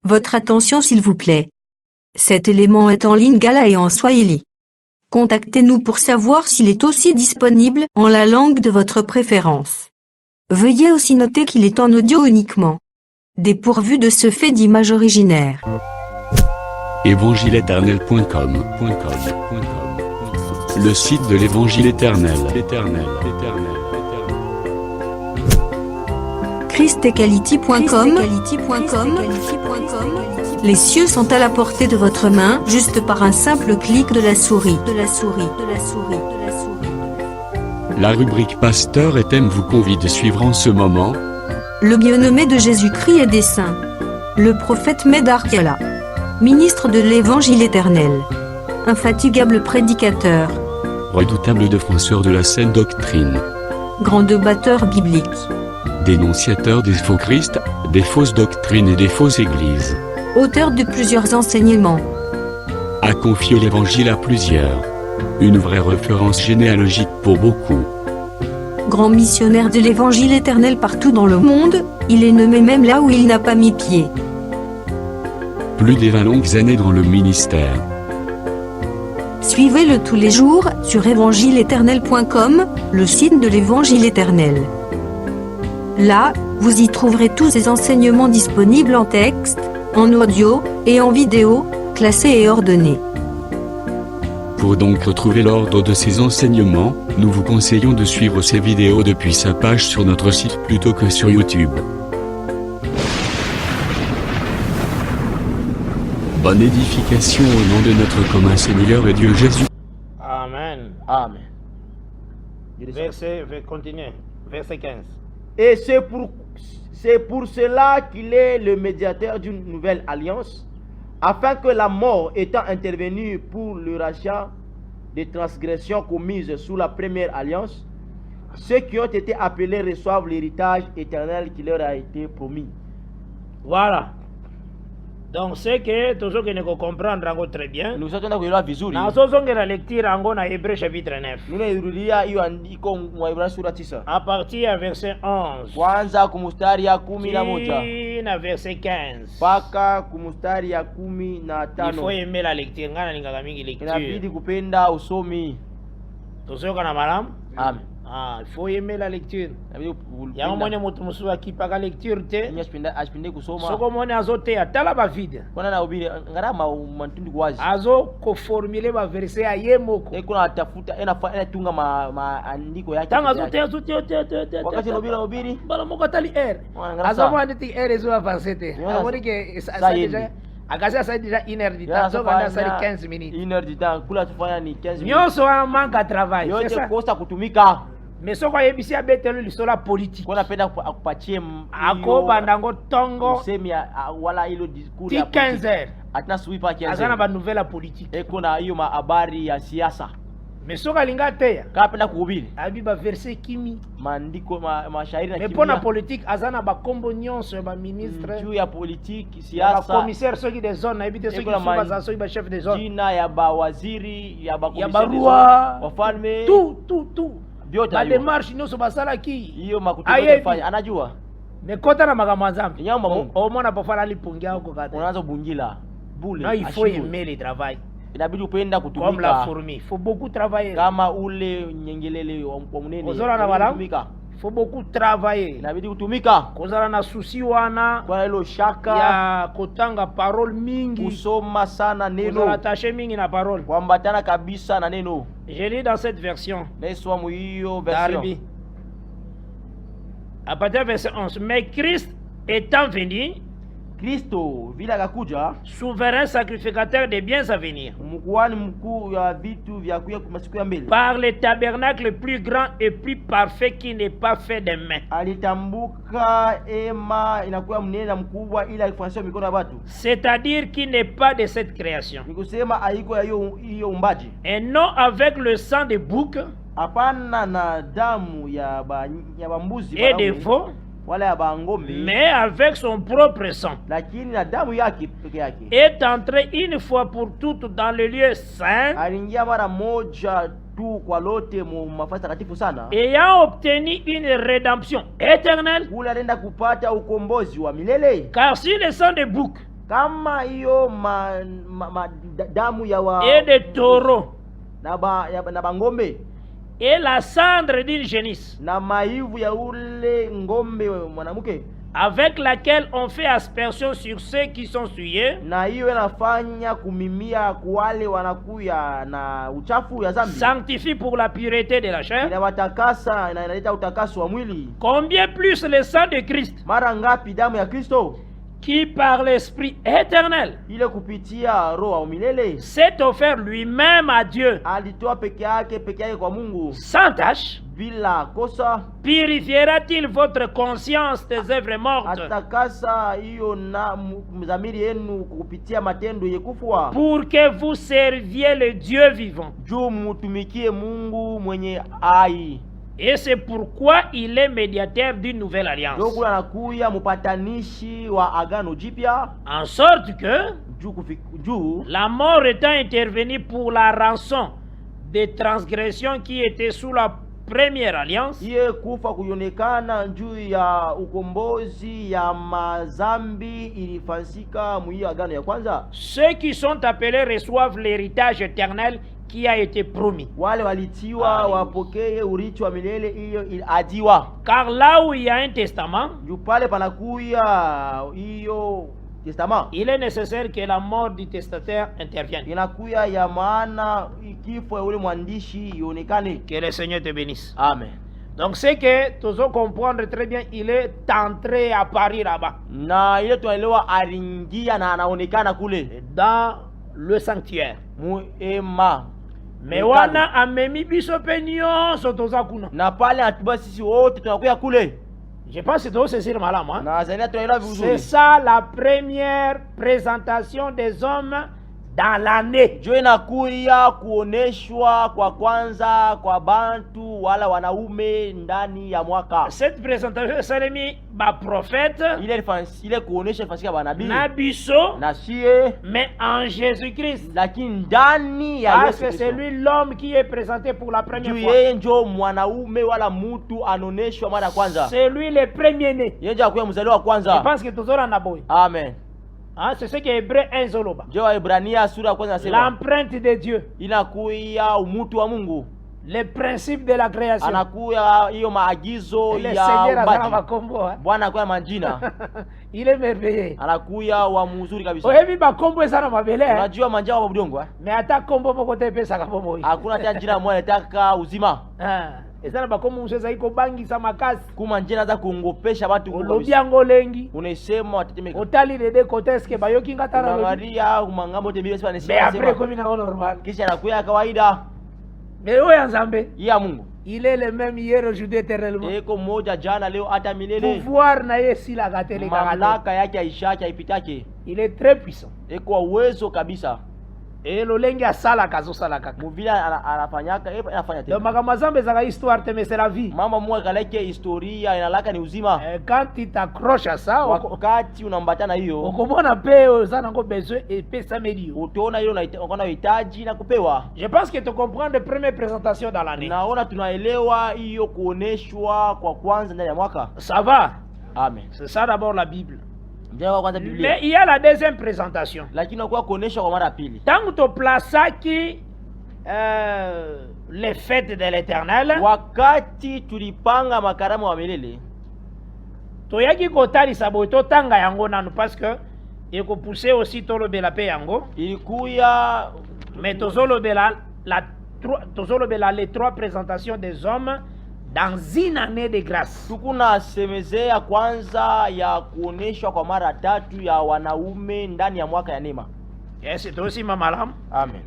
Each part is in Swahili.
Votre attention s'il vous plaît. Cet élément est en lingala et en swahili. Contactez-nous pour savoir s'il est aussi disponible en la langue de votre préférence. Veuillez aussi noter qu'il est en audio uniquement. Dépourvu de ce fait d'image originaire. Évangileéternel.com Le site de l'Évangile éternel. Christequality.com Les cieux sont à la portée de votre main, juste par un simple clic de la souris. La rubrique Pasteur et thème vous convie de suivre en ce moment Le bien-aimé de Jésus-Christ et des saints. Le prophète Médard Kala. Ministre de l'Évangile éternel. Infatigable prédicateur. redoutable défenseur de la saine doctrine, Grand débatteur biblique. dénonciateur des faux Christ, des fausses doctrines et des fausses églises, Auteur de plusieurs enseignements. a confié l'Évangile à plusieurs. Une vraie référence généalogique pour beaucoup. Grand missionnaire de l'Évangile éternel partout dans le monde, il est nommé même là où il n'a pas mis pied. Plus de 20 longues années dans le ministère. Suivez-le tous les jours sur évangileéternel.com, le site de l'Évangile éternel. Là, vous y trouverez tous ces enseignements disponibles en texte, en audio et en vidéo, classés et ordonnés. Pour donc retrouver l'ordre de ces enseignements, nous vous conseillons de suivre ces vidéos depuis sa page sur notre site plutôt que sur YouTube. Bonne édification au nom de notre commun Seigneur et Dieu Jésus. Amen. Amen. Verset, continuez. Verset 15. Et c'est pour cela qu'il est le médiateur d'une nouvelle alliance, afin que la mort étant intervenue pour le rachat des transgressions commises sous la première alliance, ceux qui ont été appelés reçoivent l'héritage éternel qui leur a été promis. Voilà. Donc, c'est que toujours que nous comprendre très bien. Nous sommes dans vizuri. Nous sommes la lecture en Hébreu chapitre 9. Nous nairudia hiyo andiko mwa sura 9. À partir du verset 11. Kwanza kumustari ya 11 na verset 15. mpaka kumustari ya 15. Il faut aimer la lecture. Ngana ninga mingi lecture. Inabidi kupenda usomi. Tosoka na malamu? Amen. Ah, il faut aimer la lecture. Ya mwone mutu musu akipaka lecture te. Ashpinde kusoma. Soko mwone azote atala ba vide. Kwana na ubiri ngarama mantundi kwazi. Azo ko formuler ba verset ayemoko. Kuna atafuta ena tunga maandiko yake. Tanga zote. Wakati ubiri. Bala moko tali R. Azo mwande ti R ezo avancer te. Amoni ke ça déjà akasi asa déjà 1 heure du temps. So vanda sali 15 minutes. 1 heure du temps. Kula tufanya ni 15 minutes. Nyoso manque à travail. C'est ça. Kosa kutumika. Mais ce qu'on a ici à Bethel, c'est la politique. Qu'on appelle à kupatie ako bandango tongo semi wala ilo discours ya 15 heures. Atna suipa 15 heures. Azana ba nouvelle politique. Et kuna hiyo habari ya siasa. Mais soka linga teya. Kapenda kuhubiri. Abi ba verset kimi. Maandiko mashairi na kimi. Mais pour la politique azana ba kombo nyonso ba ministre. Juu ya politique siasa. Ba commissaire soki des zones, habite soki ba soki ba chef des zones. Jina ya ba waziri, ya ba commissaire. Ya barua. Wafalme. Tout. Ba démarche nyonso basala ki. Hiyo makutano fanya anajua. Mais kota na makambo nzambe. Nyamba Mungu. Omona pafala lipungia huko kata. Unaanza bungila. Bule. Non, il faut aimer le travail. Inabidi upenda kutumika. Comme la fourmi, il faut beaucoup travailler. Kama ule nyengelele wa mnene. Kozala na balamu. Il faut beaucoup travailler. Inabidi kutumika. Kozala na susi wana. Kwa hilo shaka ya kotanga parole mingi. Kusoma sana neno. Kozala attaché mingi na parole. Kuambatana kabisa na neno. Je lis dans cette version. Laisse-moi hiyo version. Darby. À partir du verset 11. Mais Christ étant venu, Kristo vile akakuja, souverain sacrificateur des biens à venir, mkuhani mkuu ya vitu vya kuya masiku ya mbele, par le tabernacle plus grand et plus parfait qui n'est pas fait de main. Alitambuka ema inakuwa mnene na mkubwa ila alifanywa mikono ya watu, c'est-à-dire qui n'est pas de cette création. Nikusema haiko ya hiyo umbaji. Et non avec le sang de bouc, hapana na damu ya mbuzi et de veau, wala ya bangombe, mais avec son propre sang, lakini na damu yake peke yake, est entré une fois pour toutes dans le lieu saint, aliingia mara moja tu kwa lote mu mafasi takatifu sana, ayant obtenu une rédemption éternelle. Kula alienda kupata ukombozi wa milele. Car si le sang de bouc kama hiyo damu ya et de taureaux na bangombe et la cendre d'une génisse na maivu ya ule ngombe mwanamke avec laquelle on fait aspersion sur ceux qui sont souillés, na hiyo inafanya kumimia kuwale wanakuya na uchafu ya zambi, sanctifie pour la pureté de la chair. Inawatakasa na inaleta utakaso wa mwili. Combien plus le sang de Christ, mara ngapi damu ya Kristo, qui par l'Esprit éternel ile kupitia roho wa milele s'est offert lui-même à Dieu, alitoa peke yake kwa Mungu sans tache, bila kosa, purifiera-t-il votre conscience des œuvres mortes, atakasa hiyo na mzamiri yenu kupitia matendo yekufwa, pour que vous serviez le Dieu vivant. juu mutumikie Mungu mwenye hai. Et c'est pourquoi il est médiateur d'une nouvelle alliance, Ndio anakuya mpatanishi wa agano jipya, en sorte que juu la mort étant intervenue pour la rançon des transgressions qui étaient sous la première alliance, iye kufa kuonekana juu ya ukombozi ya mazambi ilifanyika mwi agano ya kwanza. Ceux qui sont appelés reçoivent l'héritage éternel qui a été promis. Wale walitiwa wapokee urithi wa milele hiyo adiwa. Car là où il y a un testament, juu pale panakuya hiyo testament, il est nécessaire que la mort du testataire intervienne. Inakuya ya maana kifo ya ule mwandishi ionekane. Que le Seigneur te bénisse. Amen. Donc c'est que tu dois comprendre très bien, il est entré à Paris là-bas. Na ile tunaelewa alingia na anaonekana kule dans le sanctuaire. Muema. Mais wana amemi biso penyo sotoza kuna. Na pale atuba sisi wote tunakuya kule. Je pense que tu dois saisir malama. C'est ça la première présentation des hommes dans l'année. Jo inakuya kuoneshwa kwa kwanza kwa bantu wala wanaume ndani ya mwaka. Cette présentation salemi ba prophète. Il est kuonesha fasika banabii. Na biso. Na sie. Mais en Jésus-Christ. Lakini ndani ya Yesu Kristo. C'est lui l'homme qui est présenté pour la première fois. Yeye ndio mwanaume wala mtu anoneshwa mara kwanza. C'est lui le premier né. Yeye ndio akuya mzaliwa wa kwanza. Je pense que tuzora na boy. Amen. Ah, c'est ce que Hébreu 1 zoloba. L'empreinte de Dieu. Inakuya umutu wa Mungu. Les principes de la création. Anakuya hiyo maagizo ya uumbaji. Bwana akuya manjina. Il est merveilleux. Anakuya wa mzuri kabisa. Ohebi bakombo esana mabele. Unajua manjao wa budongo Mais ata kombo poko te pesa kabobo. Hakuna tena jina moja nataka uzima. Esana bakomo mseza iko bangi sa makasi. Kuma njina za kuongopesha watu kabisa. Olobiango lengi. Unesema watatemeka. Otali de coteske bayoki ngatana lobi. Maria umangambo tembele sana nesema. Mais après comme ina normal. Kisha anakuya kawaida. Mais oya nzambe. Ya Mungu. Il est le même hier aujourd'hui éternellement. Eko moja jana leo hata milele. Pouvoir na yesi la gatele kagate. Mamlaka yake aishaki haipitake. Il est très puissant. Eko uwezo kabisa. Lolengi asala kazo sala kaka. Muvila anafanyaka anafanya tena. Donc makamazambe zaka histoire te mais c'est la vie. Mama mmoja kaleke historia inalaka ni uzima. Quand tu t'accroches à ça, wakati unambatana hiyo. Ukomona peo sana ngo besoin et pesa medio. Utaona hiyo unahitaji na kupewa. Je pense que tu comprends de première présentation dans l'année. Naona tunaelewa hiyo kuoneshwa kwa kwanza ndani ya mwaka. Ça va? Amen. C'est ça d'abord la Bible. Mais il y a la deuxième présentation. Lakini kwa kuonesha kwa mara pili. Tangu to plasaki les fêtes de l'Éternel. Wakati tulipanga makaramu wa milele. Toyaki kotali saboto tanga yango nanu parce que eko pousser aussi tolobela pe yango. Ilikuya mais tozolobela les trois présentations des hommes dans une année de grâce. Tukuna semezea kwanza ya kuoneshwa kwa mara tatu ya wanaume ndani ya mwaka ya neema. Yes, c'est aussi mamalam. Amen.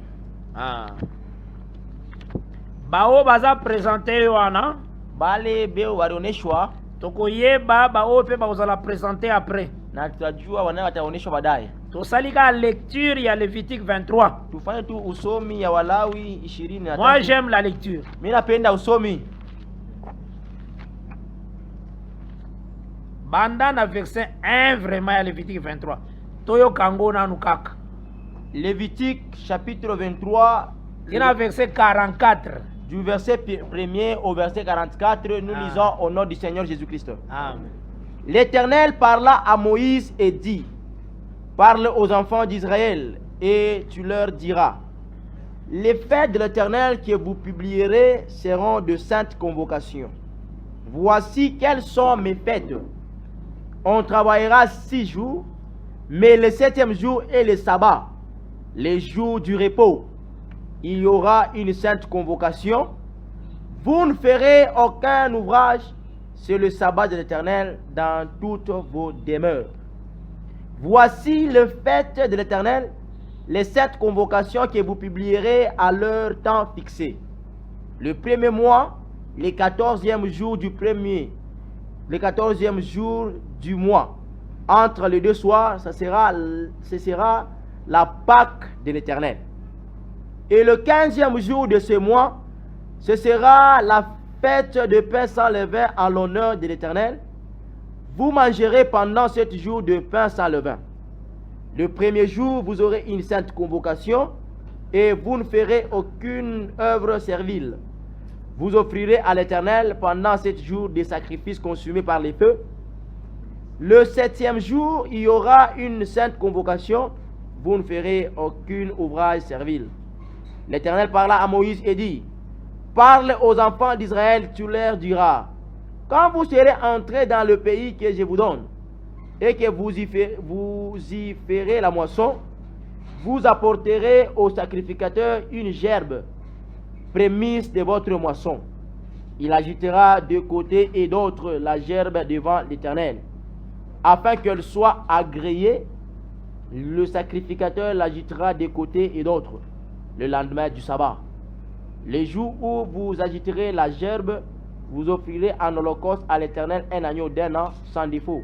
Bao baza présenter wana. Bale beo walioneshwa. Tokoyeba bao pe bazala présenter après. Na tutajua wana wataoneshwa baadaye. Tosalika lecture ya Lévitique 23. Tufanye tu usomi ya Walawi 23. Moi j'aime la lecture. Mimi napenda usomi. Banda na verset 1 vraiment à Lévitique 23. Toyo kango na nukaka. Lévitique chapitre 23. Il y a verset 44. Du verset 1er au verset 44, nous lisons au nom du Seigneur Jésus-Christ. Amen. L'Éternel parla à Moïse et dit: Parle aux enfants d'Israël et tu leur diras, les fêtes de l'Éternel que vous publierez seront de saintes convocations. Voici quelles sont mes fêtes. On travaillera 6 jours, mais le 7e jour est le sabbat, les jours du repos. Il y aura une sainte convocation. Vous ne ferez aucun ouvrage sur le sabbat de l'Éternel dans toutes vos demeures. Voici les fêtes de l'Éternel, les 7 convocations que vous publierez à leur temps fixé. Le premier mois, le 14e jour du premier, le 14e jour du mois. Entre les 2 soirs, ce sera la Pâque de l'Éternel. Et le 15e jour de ce mois, ce sera la fête de pain sans levain en l'honneur de l'Éternel. Vous mangerez pendant 7 jours de pain sans levain. Le premier jour, vous aurez une sainte convocation et vous ne ferez aucune œuvre servile. Vous offrirez à l'Éternel pendant 7 jours des sacrifices consumés par les feux. Le 7e jour, il y aura une sainte convocation. Vous ne ferez aucun ouvrage servile. L'Éternel parla à Moïse et dit, parle aux enfants d'Israël, tu leur diras, quand vous serez entrés dans le pays que je vous donne, et que vous y ferez la moisson, vous apporterez au sacrificateur une gerbe, prémisse de votre moisson. Il agitera de côté et d'autre la gerbe devant l'Éternel, afin qu'elle soit agréée. Le sacrificateur l'agitera de côté et d'autre le lendemain du sabbat. Les jours où vous agiterez la gerbe, vous offrirez en holocauste à l'Éternel un agneau d'1 an sans défaut.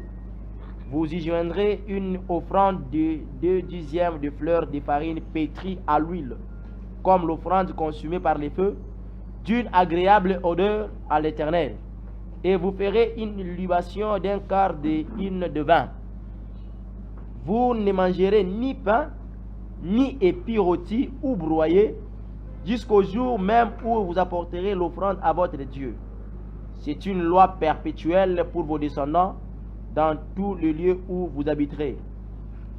Vous y joindrez une offrande de 2 dixièmes de fleur de farine pétrie à l'huile, comme l'offrande consumée par les feux, d'une agréable odeur à l'Éternel. Et vous ferez une libation d'un quart de hin de vin. Vous ne mangerez ni pain, ni épis rôtis ou broyés, jusqu'au jour même où vous apporterez l'offrande à votre Dieu. C'est une loi perpétuelle pour vos descendants dans tous les lieux où vous habiterez.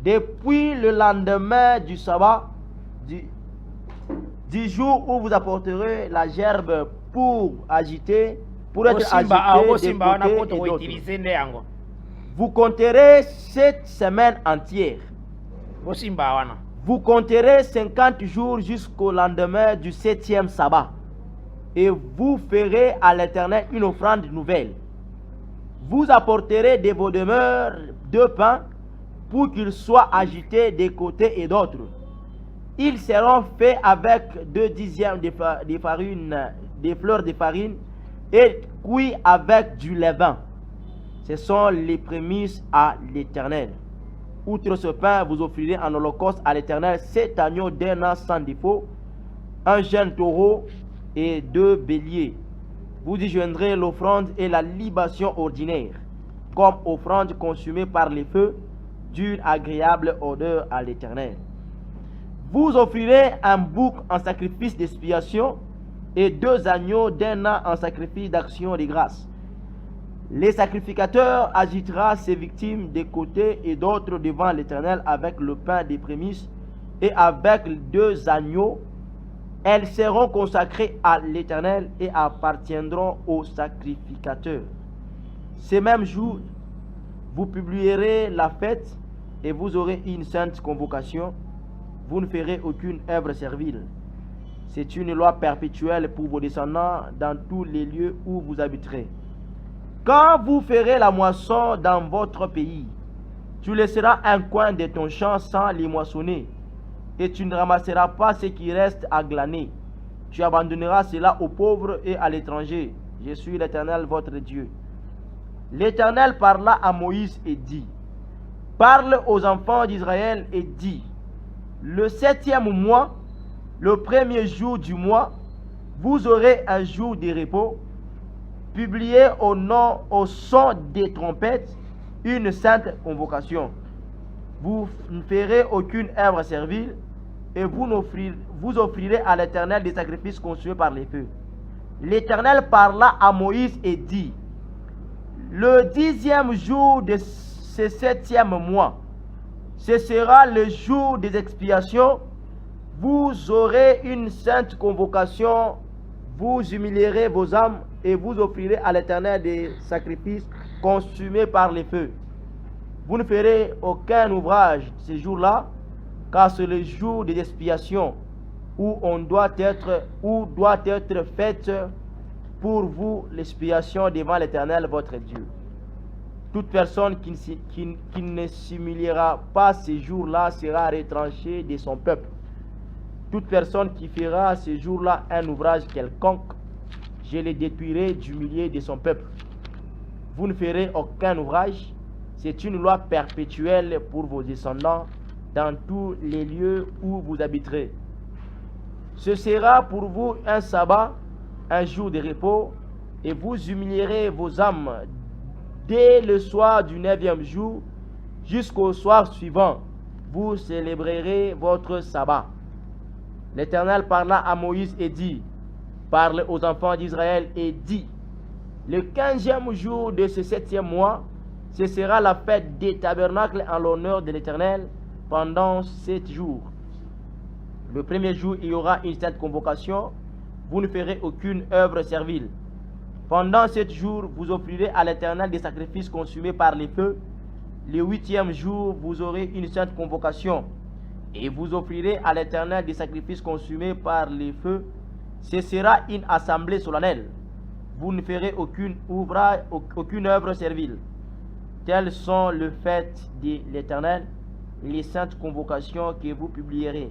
Depuis le lendemain du sabbat, du jour où vous apporterez la gerbe pour être agitée de côté et d'autre. Vous compterez 7 semaines entières. Vous compterez 50 jours jusqu'au lendemain du 7e sabbat. Et vous ferez à l'Éternel une offrande nouvelle. Vous apporterez de vos demeures 2 pains pour qu'ils soient agités de côté et d'autre. Ils seront faits avec 2 dixièmes de farine, des fleurs de farine et cuits avec du levain. Ce sont les prémices à l'Éternel. Outre ce pain, vous offrirez en holocauste à l'Éternel 7 agneaux d'1 an sans défaut, un jeune taureau et 2 béliers. Vous y joindrez l'offrande et la libation ordinaire, comme offrande consumée par les feux, d'une agréable odeur à l'Éternel. Vous offrirez un bouc en sacrifice d'expiation et 2 agneaux d'1 an en sacrifice d'action de grâce. Les sacrificateurs agitera ses victimes de côté et d'autre devant l'Éternel avec le pain des prémices et avec 2 agneaux. Elles seront consacrées à l'Éternel et appartiendront au sacrificateur. Ces mêmes jours, vous publierez la fête et vous aurez une sainte convocation. Vous ne ferez aucune œuvre servile. C'est une loi perpétuelle pour vos descendants dans tous les lieux où vous habiterez. Quand vous ferez la moisson dans votre pays, tu laisseras un coin de ton champ sans les moissonner, et tu ne ramasseras pas ce qui reste à glaner. Tu abandonneras cela aux pauvres et à l'étranger. Je suis l'Éternel votre Dieu. L'Éternel parla à Moïse et dit, parle aux enfants d'Israël et dis, le 7e mois, le premier jour du mois, vous aurez un jour de repos. Publiez au son des trompettes une sainte convocation. Vous ne ferez aucune œuvre servile et vous offrirez à l'Éternel des sacrifices consumés par les feux. L'Éternel parla à Moïse et dit, le 10e jour de ce 7e mois, Ce sera le jour des expiations. Vous aurez une sainte convocation. Vous humilierez vos âmes et vous offrirez à l'Éternel des sacrifices consumés par les feux. Vous ne ferez aucun ouvrage ce jour-là, car c'est le jour des expiations où doit être faite pour vous l'expiation devant l'Éternel votre Dieu. Toute personne qui ne s'humiliera pas ce jour-là sera retranchée de son peuple. Toute personne qui fera ce jour-là un ouvrage quelconque, je le détruirai du milieu de son peuple. Vous ne ferez aucun ouvrage. C'est une loi perpétuelle pour vos descendants dans tous les lieux où vous habiterez. Ce sera pour vous un sabbat, un jour de repos, et vous humilierez vos âmes dès le soir du 9e jour jusqu'au soir suivant. Vous célébrerez votre sabbat. L'Éternel parla à Moïse et dit, parle aux enfants d'Israël et dit, le 15e jour de ce 7e mois, ce sera la fête des tabernacles en l'honneur de l'Éternel pendant 7 jours. Le premier jour, il y aura une sainte convocation. Vous ne ferez aucune œuvre servile. Pendant 7 jours, vous offrirez à l'Éternel des sacrifices consumés par les feux. Le 8e jour, vous aurez une sainte convocation. Et vous offrirez à l'Éternel des sacrifices consumés par les feux. Ce sera une assemblée solennelle. Vous ne ferez aucune œuvre servile. Telles sont les fêtes de l'Éternel, les saintes convocations que vous publierez,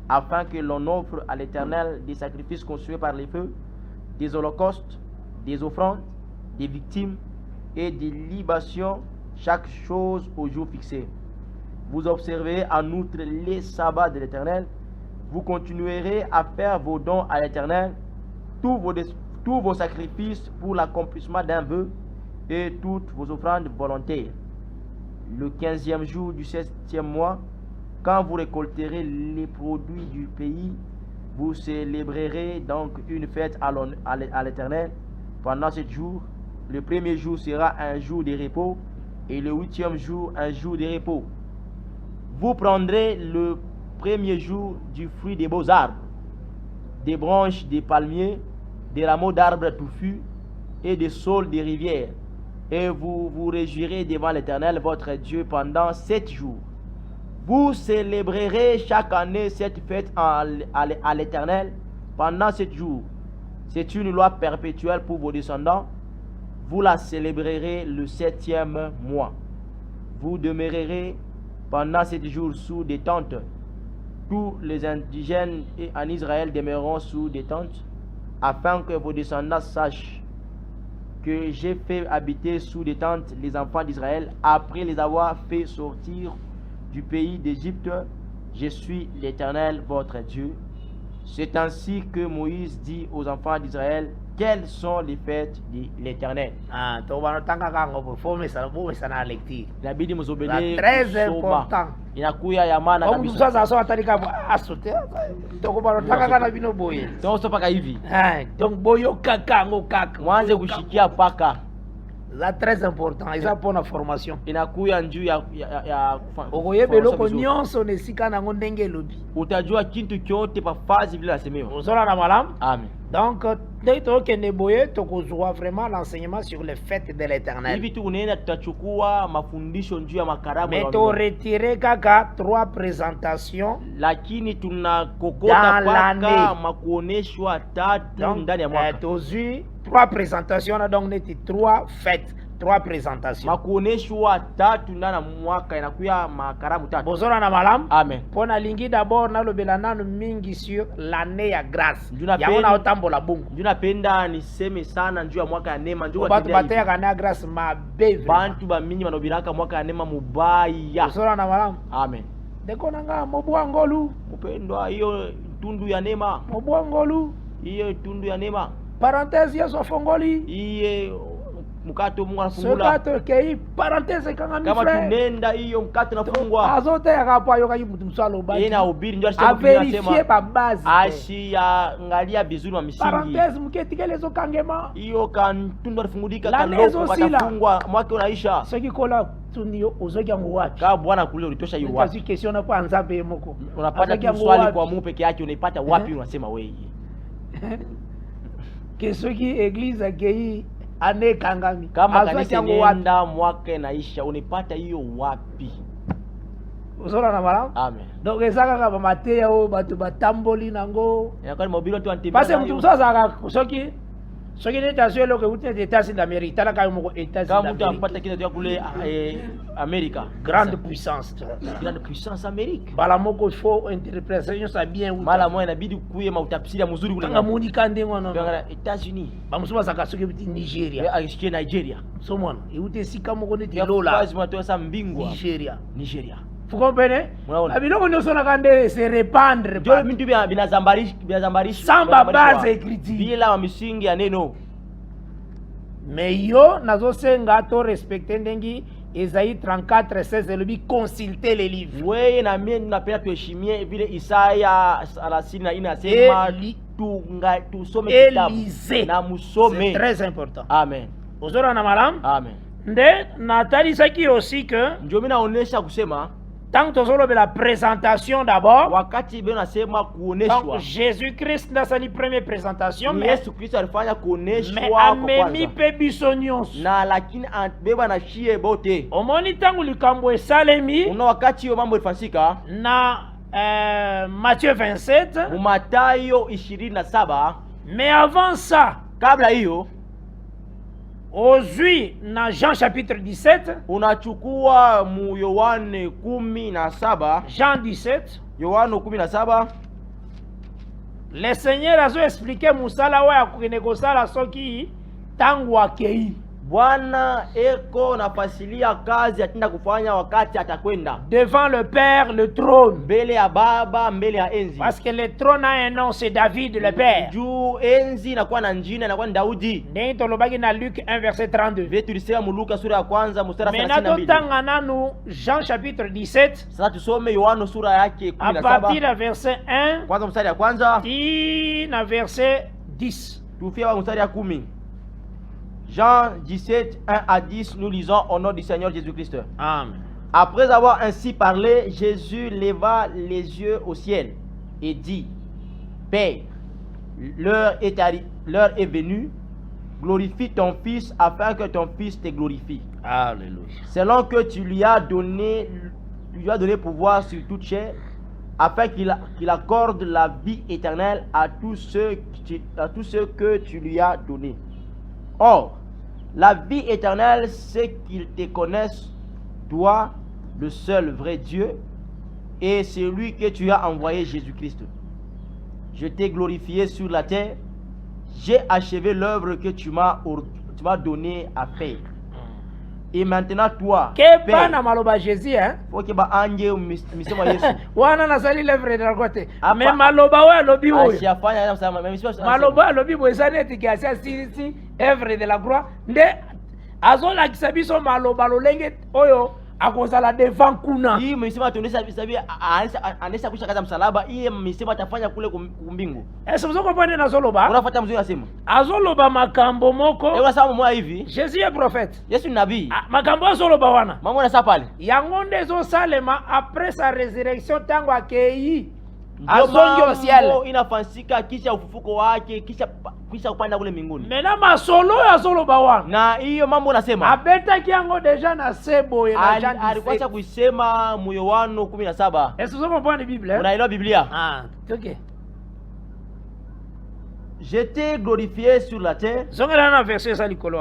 afin que l'on offre à l'Éternel des sacrifices consumés par les feux, des holocaustes, des offrandes, des victimes et des libations, chaque chose au jour fixé. Vous observerez en outre les sabbats de l'Éternel. Vous continuerez à faire vos dons à l'Éternel, tous vos sacrifices pour l'accomplissement d'un vœu et toutes vos offrandes volontaires. Le 15e jour du 7e mois, quand vous récolterez les produits du pays, vous célébrerez donc une fête à l'Éternel pendant 7 jours. Le premier jour sera un jour de repos et le 8e jour un jour de repos. Vous prendrez le premier jour du fruit des beaux arbres, des branches des palmiers, des rameaux d'arbres touffus et des saules des rivières, et vous vous réjouirez devant l'Éternel votre Dieu pendant 7 jours. Vous célébrerez chaque année cette fête à l'Éternel pendant 7 jours. C'est une loi perpétuelle pour vos descendants. Vous la célébrerez le 7e mois. Vous demeurerez pendant 7 jours sous des tentes. Tous les indigènes en Israël demeureront sous des tentes, afin que vos descendants sachent que j'ai fait habiter sous des tentes les enfants d'Israël après les avoir fait sortir du pays d'Égypte. Je suis l'Éternel votre Dieu. C'est ainsi que Moïse dit aux enfants d'Israël quelles sont les fêtes de l'Éternel. Très important. C'est très important. C'est pour la formation. Amen. Donc, vraiment l'enseignement sur les fêtes de l'Éternel. Mais tu retirer 3 présentations dans l'année. Donc, 3 présentations, donc 3 fêtes, 3 présentations. Amen. Pour la lingi d'abord, na le belana mingi sur l'année à grâce. Tunapenda grâce ma beve. Amen. Deko nanga mobuangolu. Upendo hiyo tundu ya neema. Mobuangolu. Hiyo tundu ya neema. Parenthèse ya sofongoli. Iye mkato Mungu Ce anafungula. kato kei parenthèse kanga mi Kama frère. tunenda hiyo mkato nafungwa. Azote yakapo ayoka mtu msalo baki. Yeye na ubiri ndio alisema A vérifier tunasema. ba base. Asiangalia vizuri wa misingi. Parenthèse mketikele zo kangema. Hiyo kantundo alifungulika La kanloko lezo sila. katafungwa mwake unaisha. Soki kola tunio ozoki yango wapi? Kama Bwana kule ulitosha hiyo Kazi wapi? question na kwa nzabe moko. Unapata Azoki tu yango swali wapi? kwa Mungu peke yake unaipata wapi unasema wewe. Que soki église akei ane kangami. Kama Azoki kanisa yango wapi? nenda mwaka naisha unaipata hiyo wapi? Uzola na malamu? Amen. Donc ezaka ka ba mateya o bato batamboli nango. Inakuwa ni mobile tu antibia. Parce mtu msasa soki neta sio loko uti des États-Unis d'Amérique tala ka moko États-Unis kama mtu d'Amérique. ampata kitu ya kule Amerika. Grande puissance. Grande puissance Amerika. Bala moko il faut interprétation ça bien ou. Mala moja inabidi kuye mautafsiri mzuri kule. Kanga muni kande ngwana. Ngana États-Unis. Bamusuma saka soki uti Nigeria. Akisikia Nigeria. So mwana, uti sika moko neti Ya lola. lazima tu sa mbingwa. Nigeria. Vous comprenez? Unaona? Abiloko nyoso na kande se répandre. Ndio vitu binazambarishi Samba base écriture. bila misingi ya neno. Mais yo nazosenga to respecter ndengi Esaïe 34:16 elobi consulter les livres. Wewe na mimi tunapenda tuheshimie vile Isaya 34 inasema tusome kitabu na musome. C'est très important. Amen. Ozora na malam? Amen. Nde natalisaki aussi que ndio mimi naonesha kusema tant que la présentation d'abord, wakati bwana nasema donc kuoneshwa Jésus-Christ dans sa première présentation, ni mais Yesu Kristo alifanya kuoneshwa kwa amemi kwanza pe biso nyonso. na lakini beba na shie bote Omoni tangu likambo esalemi una wakati hiyo mambo ilifanyika na Matthieu 27, Mathayo 27 mais avant ça, kabla hiyo ozwi na Jean chapitre 17, unachukua mu Yohane 17 Jean 17, Yohane 17 le Seigneur azo expliquer musala wa ya kukene kosala soki tangu akei. Bwana eko nafasilia kazi atenda kufanya wakati atakwenda Devant le Père, le trône. mbele ya Baba, mbele ya enzi. Parce que le trône a un nom, c'est David le Père. Juu enzi inakuwa na njina, inakuwa ni Daudi. Ndenge tolobaki na Luc 1 verset 32. Vile tulisema mu Luka sura ya kwanza mstari wa Maintenant 32. totanga nanu Jean chapitre 17 Sasa tusome Yohana sura yake à partir 17. du verset 1 Kwanza mstari ya kwanza na verset 10. tufie wa mstari ya 10. Jean 17, 1 à 10, nous lisons au nom du Seigneur Jésus-Christ. Amen. Après avoir ainsi parlé, Jésus leva les yeux au ciel et dit, Père, l'heure est venue, glorifie ton Fils afin que ton Fils te glorifie. Alléluia. Selon que tu lui as donné pouvoir sur toute chair, afin qu'il accorde la vie éternelle à tous ceux que tu lui as donnés. Or, la vie éternelle, c'est qu'ils te connaissent, toi, le seul vrai Dieu, et celui que tu as envoyé, Jésus-Christ. Je t'ai glorifié sur la terre, j'ai achevé l'œuvre que tu m'as donné à faire. Et maintenant, toi, Que pana maloba Jésus, hein? faut que ba anje misemo Yesu. Wana nasali l'œuvre de la côté. Apa- Mais maloba wa lobi oyo. Asiyafanya na msama misemo. Maloba lobi boza neti kiasi si œuvre de la croix. Nde azola kisabiso maloba lolenge oyo akozala devant kuna. Hii misemo tuonesha bisabi anesa kusha kaza msalaba, hii misemo atafanya kule kumbingu. Est-ce que vous comprenez na zoloba? Unafuata mzuri nasema. Azoloba makambo moko. Unasema mmoja hivi. Jésus est prophète. Yesu ni nabii. Makambo azoloba wana. Mama unasema pale. Yango nde ezosalema après sa résurrection tango akei azongi au ciel. Inafanyika kisha ufufuko wake, kisha kupanda kule mbinguni. Mena masolo oyo azoloba wana. Na hiyo mambo unasema. Abetaki yango deja na sebo na Jean 17. Alikuwa kuisema mu Yohana 17. Est-ce que vous comprenez la Bible? Unaelewa Biblia? Ah, ok. J'étais glorifié sur la terre. Zongela na verset ça likolo.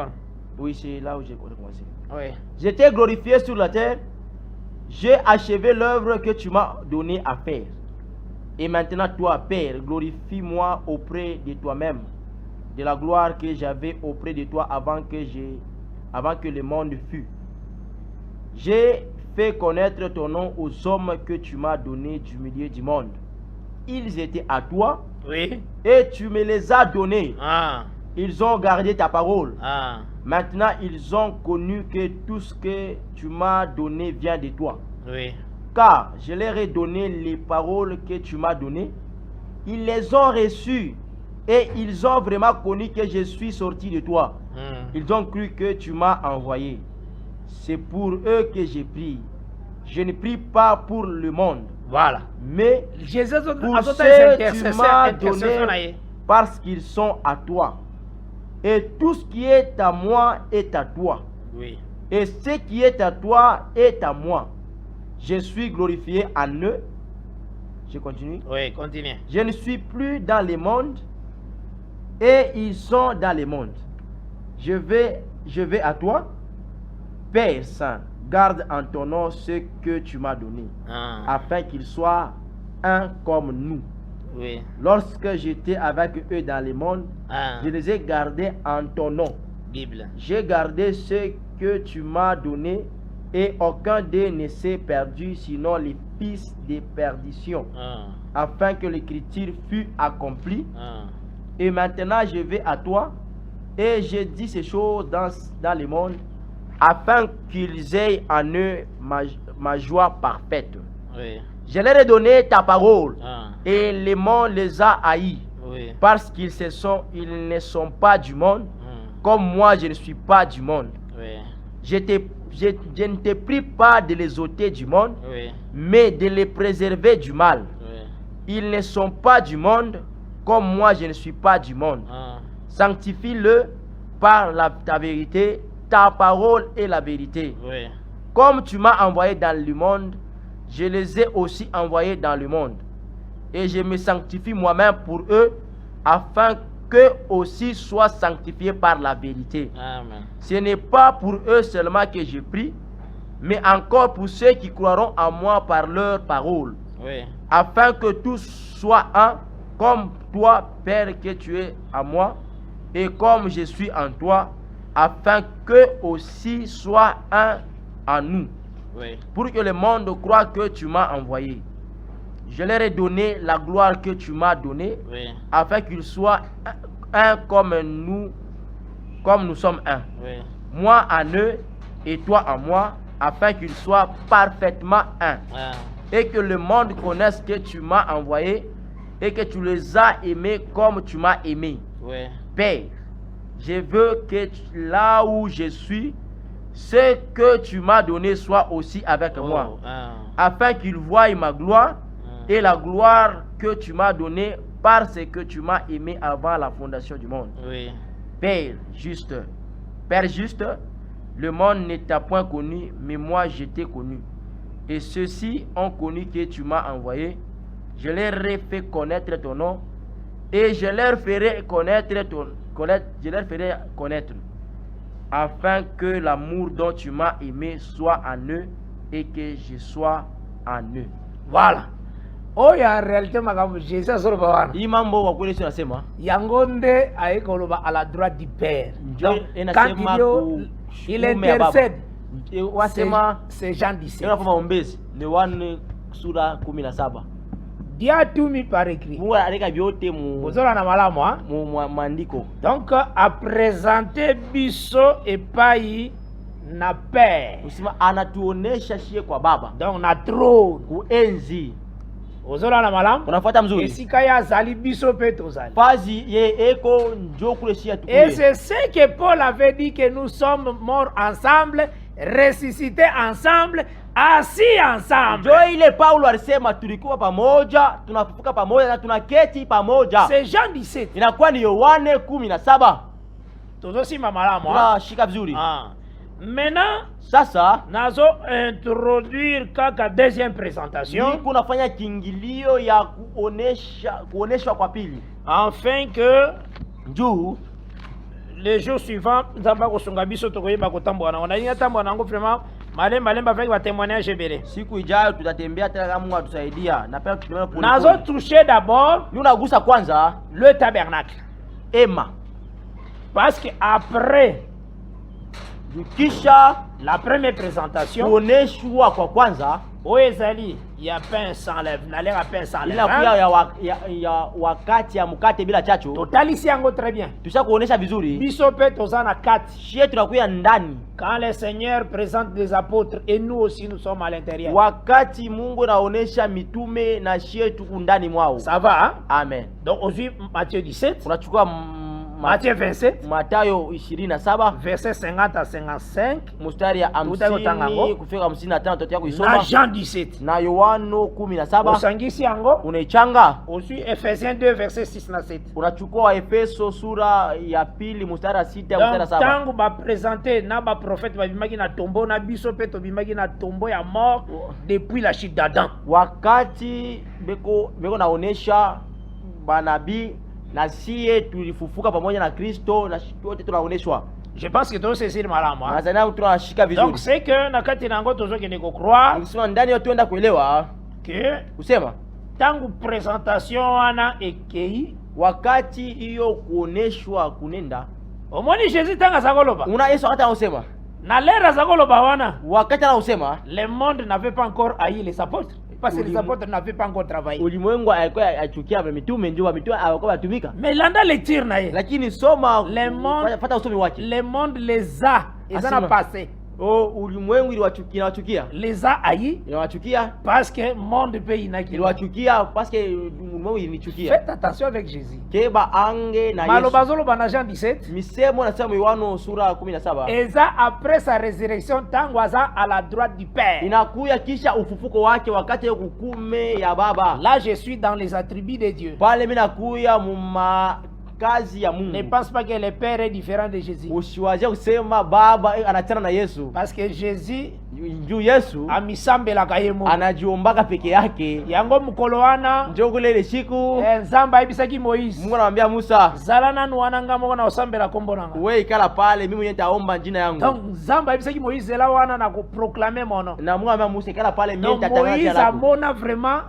Oui, c'est là où j'ai commencé. Oui. J'étais glorifié sur la terre. J'ai achevé l'œuvre que tu m'as donné à faire. Et maintenant, toi, Père, glorifie-moi auprès de toi-même, de la gloire que j'avais auprès de toi avant que le monde fût. J'ai fait connaître ton nom aux hommes que tu m'as donnés du milieu du monde. Ils étaient à toi. Oui. Et tu me les as donnés. Ah. Ils ont gardé ta parole. Ah, Maintenant, ils ont connu que tout ce que tu m'as donné vient de toi. oui. Car je leur ai donné les paroles que tu m'as données. Ils les ont reçues et ils ont vraiment connu que je suis sorti de toi. Ils ont cru que tu m'as envoyé. C'est pour eux que je prie. Je ne prie pas pour le monde, Voilà. mais Jésus pour a ceux fait que tu m'as donné parce qu'ils sont à toi. Et tout ce qui est à moi est à toi. Oui. Et ce qui est à toi est à moi. Je suis glorifié en eux. Je continue. Oui, continue. Je ne suis plus dans le monde et ils sont dans le monde. Je vais à toi. Père Saint, garde en ton nom ce que tu m'as donné, Ah, afin qu'ils soient un comme nous. oui. Lorsque j'étais avec eux dans le monde, Ah, je les ai gardés en ton nom. Bible. J'ai gardé ce que tu m'as donné et aucun d'eux ne s'est perdu, sinon les fils de perdition, Ah, afin que l'écriture fût accomplie. ah. Et maintenant je vais à toi et je dis ces choses dans le monde, afin qu'ils aient en eux ma joie parfaite. Oui. Je leur ai donné ta parole Ah, et le monde les a haïs, oui. parce qu'ils ne sont pas du monde, comme moi je ne suis pas du monde. Oui. Je ne te prie pas de les ôter du monde, Oui. mais de les préserver du mal. Oui. Ils ne sont pas du monde, comme moi je ne suis pas du monde. Ah, Sanctifie-le par ta vérité, ta parole est la vérité. oui. Comme tu m'as envoyé dans le monde, je les ai aussi envoyés dans le monde. Et je me sanctifie moi-même pour eux, afin qu'eux aussi soient sanctifiés par la vérité. Amen. Ce n'est pas pour eux seulement que je prie, mais encore pour ceux qui croiront en moi par leur parole, Oui. afin que tous soient un, comme toi, Père, que tu es à moi, et comme je suis en toi, afin qu'eux aussi soient un en nous, Oui. pour que le monde croie que tu m'as envoyé. Je leur ai donné la gloire que tu m'as donnée, Oui. afin qu'ils soient un comme nous sommes un. Oui. Moi en eux et toi en moi, afin qu'ils soient parfaitement un. Ah, Et que le monde connaisse que tu m'as envoyé et que tu les as aimés comme tu m'as aimé. oui. Père, je veux que là où je suis, ce que tu m'as donné soit aussi avec moi, Ah, afin qu'ils voient ma gloire et la gloire que tu m'as donnée parce que tu m'as aimé avant la fondation du monde. oui. Père juste, le monde ne t'a point connu, mais moi je t'ai connu. Et ceux-ci ont connu que tu m'as envoyé. Je leur ai fait connaître ton nom, et je leur ferai connaître, afin que l'amour dont tu m'as aimé soit en eux et que je sois en eux. Voilà. Oyo en réalité makambo Jésus azoloba wana. Hii mambo kwa kweli tunasema Yango nde ayekoloba à la droite du Père. Ndio Donc, inasema quand il intercède, wasema c'est Jean 17. ndio nafanya maombezi ni 1 sura 17. Dieu a tout mis par écrit. Mungu anaweka vyote Bozola na malamu hein? mu maandiko. Donc a présenté biso epai na Père. Usema anatuonesha shie kwa baba. Donc na trône. Kuenzi. Bozola na malamu. Unafuata mzuri. Esika ya zali biso pe tozali. Fazi ye eko njo kule shia tukule. Et c'est ce que Paul avait dit, que nous sommes morts ensemble, ressuscités ensemble, assis ensemble. Njo ile Paulo alisema tulikuwa pamoja, tunafufuka pamoja na tunaketi pamoja. C'est Jean 17. Inakuwa ni Yohane 17. Tozosima malamu. Tunashika vizuri. Maintenant, Sasa nazo introduire kaka deuxième présentation. Niko nafanya kiingilio ya kuoneshwa kwa pili. Afin que Njuu les jours suivants, nzamba kosunga biso tokoyeba kotambola na. Onalinga tambola nango vraiment malemba avec ba témoignage ebele. Siku ijayo tutatembea tena kama Mungu atusaidia. Napenda tutembe pole. Nazo toucher d'abord Ni unagusa kwanza le tabernacle. ema. Parce que après Kisha la première présentation, kuoneshwa kwa kwanza oyo ezali Il y a pain sans lèvres. Nalera pain sans lèvres. Inakuya ya wakati ya mkate bila chachu. Totalisi yango très bien. Tusha kuonesha vizuri. Biso pe tozana kati. Shie tunakuya ndani. Quand le Seigneur présente des apôtres et nous aussi nous sommes à l'intérieur. Wakati Mungu naonesha mitume na shie tuku ndani mwao. Ça va, hein? Amen. Donc aujourd'hui Matthieu 17. Unachukua Matthieu 27. Mathayo 27 verset 50 à 55. Mustari ya 50 kufika 55 tutatia kuisoma. Na Jean 17. Na Yohano 17. Usangisi yango. Unaichanga. Aussi Ephésiens 2 verset 6 na 7. Unachukua Efeso sura ya pili mstari wa 6 mstari wa 7. Tangu ba présenter na ba prophète ba bimaki na tombeau na biso pe to bimaki na tombeau ya mort depuis la chute d'Adam. Wakati beko naonesha banabii na sie tulifufuka pamoja na Kristo na wote tunaoneshwa. Je pense que tout c'est malamu. Nazana tunashika vizuri. Donc c'est que na kati nango tozo kende ko croire. Nikisema ndani yote tuenda kuelewa que kusema tangu présentation ana ekei wakati hiyo kuoneshwa kunenda. Omoni Jésus tanga zakoloba. Una Yesu hata anasema. Na lera zakoloba wana. Wakati anasema le monde n'avait pas encore haï les apôtres. Parce que les apôtres n'avaient pas encore travaillé. Ulimwengu alikuwa achukia mitume ndio mitume alikuwa batumika. Mais landa lecture na ye. Lakini soma le monde fata usomi wake. Le monde les a ezana passé. Oh, ulimwengu iliwachukia. Les a haï. Iliwachukia parce que monde pays inaki. Iliwachukia parce que ulimwengu ilinichukia. Faites attention avec Jésus. Keba ange na Yesu. Malobazolo bana Jean 17. Misemo nasema Yohano sura 17. Eza après sa résurrection tangu aza à la droite du Père. Inakuya kisha ufufuko wake wakati ya hukume ya Baba. Là je suis dans les attributs de Dieu. Pale mimi nakuya muma kazi ya Mungu. Ne pense pas que le Père est différent de Jésus. Usiwaje kusema Baba anachana na Yesu. Parce que Jésus njuu Yesu amisambela kayemo anajiombaka peke yake. Yango mukolo wana njogule ile siku Nzamba ayibisaki Moïse. Mungu anamwambia Musa, zalana nuwananga moko na osambela kombo nanga. Wewe ikala pale mimi mwenyewe nitaomba jina yangu. Donc Nzamba ayibisaki Moïse la wana na kuproclamer mono. Na Mungu anamwambia Musa ikala pale mimi nitatangaza jina lako. Moïse amona vraiment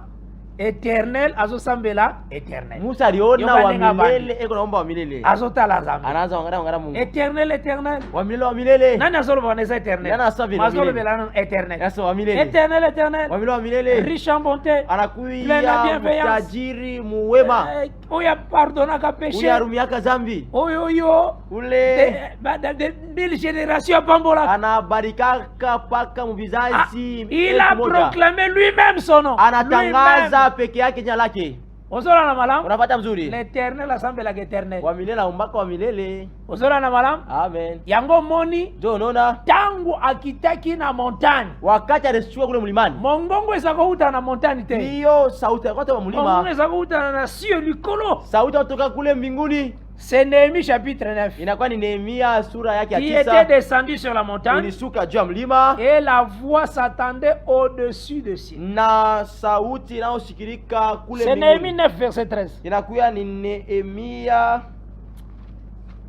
éternel azosambela éternel. Musa aliona wa milele eko naomba wa milele. Azotala Nzambe. Anaanza ngara Mungu. Éternel éternel. Wa milele. Nani azolo bonesa éternel? Nani asabila milele? Azolo belana éternel. Yasa wa milele. Éternel éternel. Wa milele. Riche en bonté. Anakuya mtajiri muwema. Oya pardonnaka péché. Oya rumiaka zambi. Oyo ule de 1000 générations pambola. Anabarikaka paka muvizazi. Il a proclamé lui-même son nom. Anatangaza peke yake jina lake. Ozola na malam. Unapata mzuri. L'Éternel assemble la éternel. Wa milele umbaka wa milele. Ozola na malam. Amen. Yango moni. Jo nona. Tangu akitaki na montagne. Wakati alisichukua kule mlimani. Mongongo isako uta na montagne te. Ndiyo sauti ya kwa mlima. Mongongo isako uta na sio likolo. Sauti kutoka kule mbinguni. C'est Néhémie chapitre 9. Inakuwa ni Nehemia sura yake ya 9. Qui était descendu sur la montagne. Ulisuka juu ya mlima. Et la voix s'attendait au-dessus de ciel. Na sauti inayosikilika kule mbinguni. C'est Néhémie 9 verset 13. Inakuwa ni Nehemia.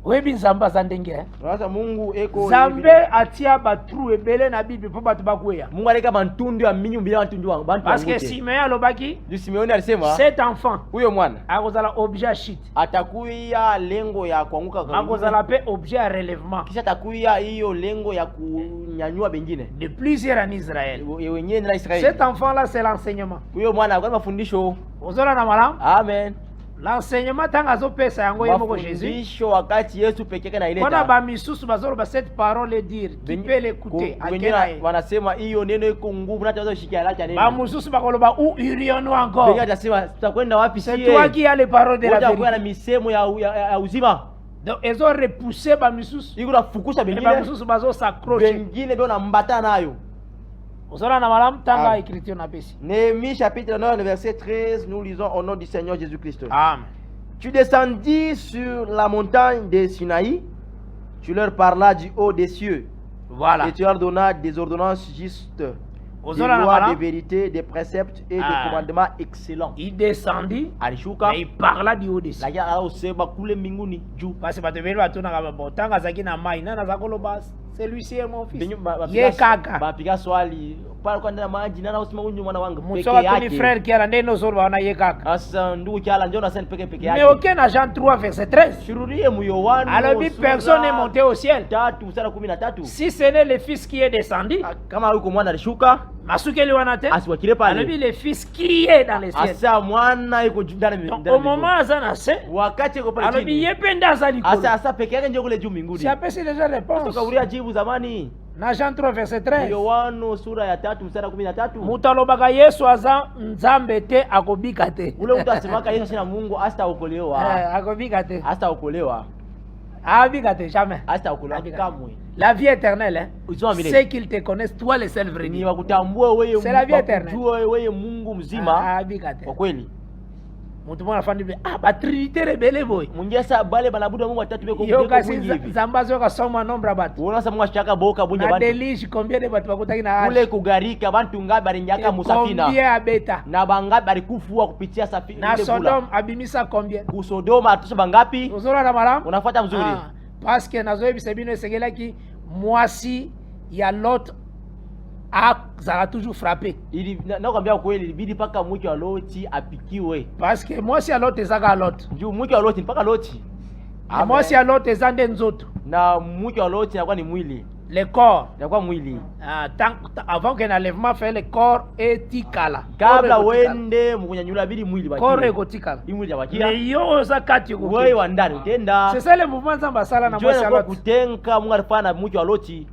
Webi Nzamba zandenge. Sasa Mungu eko Zambe atia batru ebele na Bible po batu bakweya. Mungu alika bantundu ya minyu bila bantundu wangu. Parce que Simeon alobaki. Du Simeon alisema. Cet enfant. Huyo mwana. Akozala objet à chute. Atakuya lengo ya kuanguka kwa. Akozala pe objet à relèvement. Kisha atakuya hiyo lengo ya kunyanyua bengine. De plusieurs en Israël. Wenyewe na Israeli. Cet enfant là c'est l'enseignement. Huyo mwana kwa mafundisho. Ozola na malam. Amen. L'enseignement tangazo pesa yango yemo Jésus. Mafundisho wakati Yesu pekeke na ileta. Kona ba misusu bazolo ba cette parole dire, tu peux l'écouter. Wengine wanasema hiyo neno iko nguvu na tunaweza kushikia lacha neno. Ba misusu bakoloba où irions-nous encore? Wengine watasema tutakwenda wapi sisi? C'est toi qui as les paroles de la vérité. Utakuwa na misemo ya uzima. Donc ils ont repoussé ba misusu. Iko nafukusha bengine. Ba misusu bazo s'accrocher. Bengine ndio nambata nayo. Ozola na malam tanga écriture na pesi. Néhémie chapitre 9 verset 13, nous lisons au nom du Seigneur Jésus-Christ. Amen. Tu descendis sur la montagne de Sinaï, tu leur parlas du haut des cieux. Voilà. Et tu leur donnas des ordonnances justes, des lois, des vérités, des préceptes et des commandements excellents. Il descendit, alishuka, et il parla du haut des cieux. Parce que celui-ci est mon fils. Yekaka. Mon frère qui a l'année nos jours on a yekaka. Mais aucun agent 3 verset 13. Alors personne n'est monté au ciel. Si ce n'est le fils qui est descendu, masukeli wana te asiwakile pale. alobi le fils qui est dans les cieux. Asa mwana yuko ndani Donc au moment aza na se wakati yuko pale alobi chini. ye pe nde aza likolo. Asa peke yake ndio kule juu mbinguni. Si apesi déjà réponse. Tukauria jibu zamani. Na Jean 3 verset 13. Yohana sura ya 3 mstari 13. Mutu alobaka Yesu aza nzambe te akobika te. Ule mtu asemaka Yesu sina Mungu hataokolewa. Akobika te. Hataokolewa. Abika te jamais. Hataokolewa kamwe. La vie éternelle, hein? Uzima C'est qu'ils te connaissent toi le seul vrai Ni Dieu. wakutambua wewe C'est la vie éternelle. wewe Mungu mzima. Abika te. Kwa kweli. Mutu mwana fandi ba trinité rebele boy. Mungesa bale banabudu Mungu watatu beko Yo kasi mwingi hivi. zambazo kasoma nombre bat. Unaona Mungu ashaka boka bunja Na bantu. delige combien de batu bakutaki na Kule kugarika bantu ngapi balinyaka musafina. Combien abeta? Na bangapi balikufua kupitia safina Na ile Sodome abimisa combien? Ku Sodoma atusha bangapi? Uzola na malamu? Unafuata mzuri. Parce que nazoyebi sebino esengelaki mwasi ya Lot azala toujours frappé. Ili nakwambia kweli ilibidi paka mke wa Loti apikiwe. Parce que mwasi ya Lot ezaka Lot. Juu mke wa Loti mpaka Loti. Mwasi ya Lot ezande nzoto. Na mke wa Loti anakuwa ni mwili. Le corps. Anakuwa mwili. Avant que l'enlèvement fait le corps etikala. Kabla wende mkunyanyula bidi mwili baki. Corps ekotikala. Mwili yabakia. Mais yo za kati ko. Wewe wa ndani utenda. C'est ça le mouvement Nzamba sala na mwasi ya Lot. Kutenka Mungu alifanya na mke wa Loti.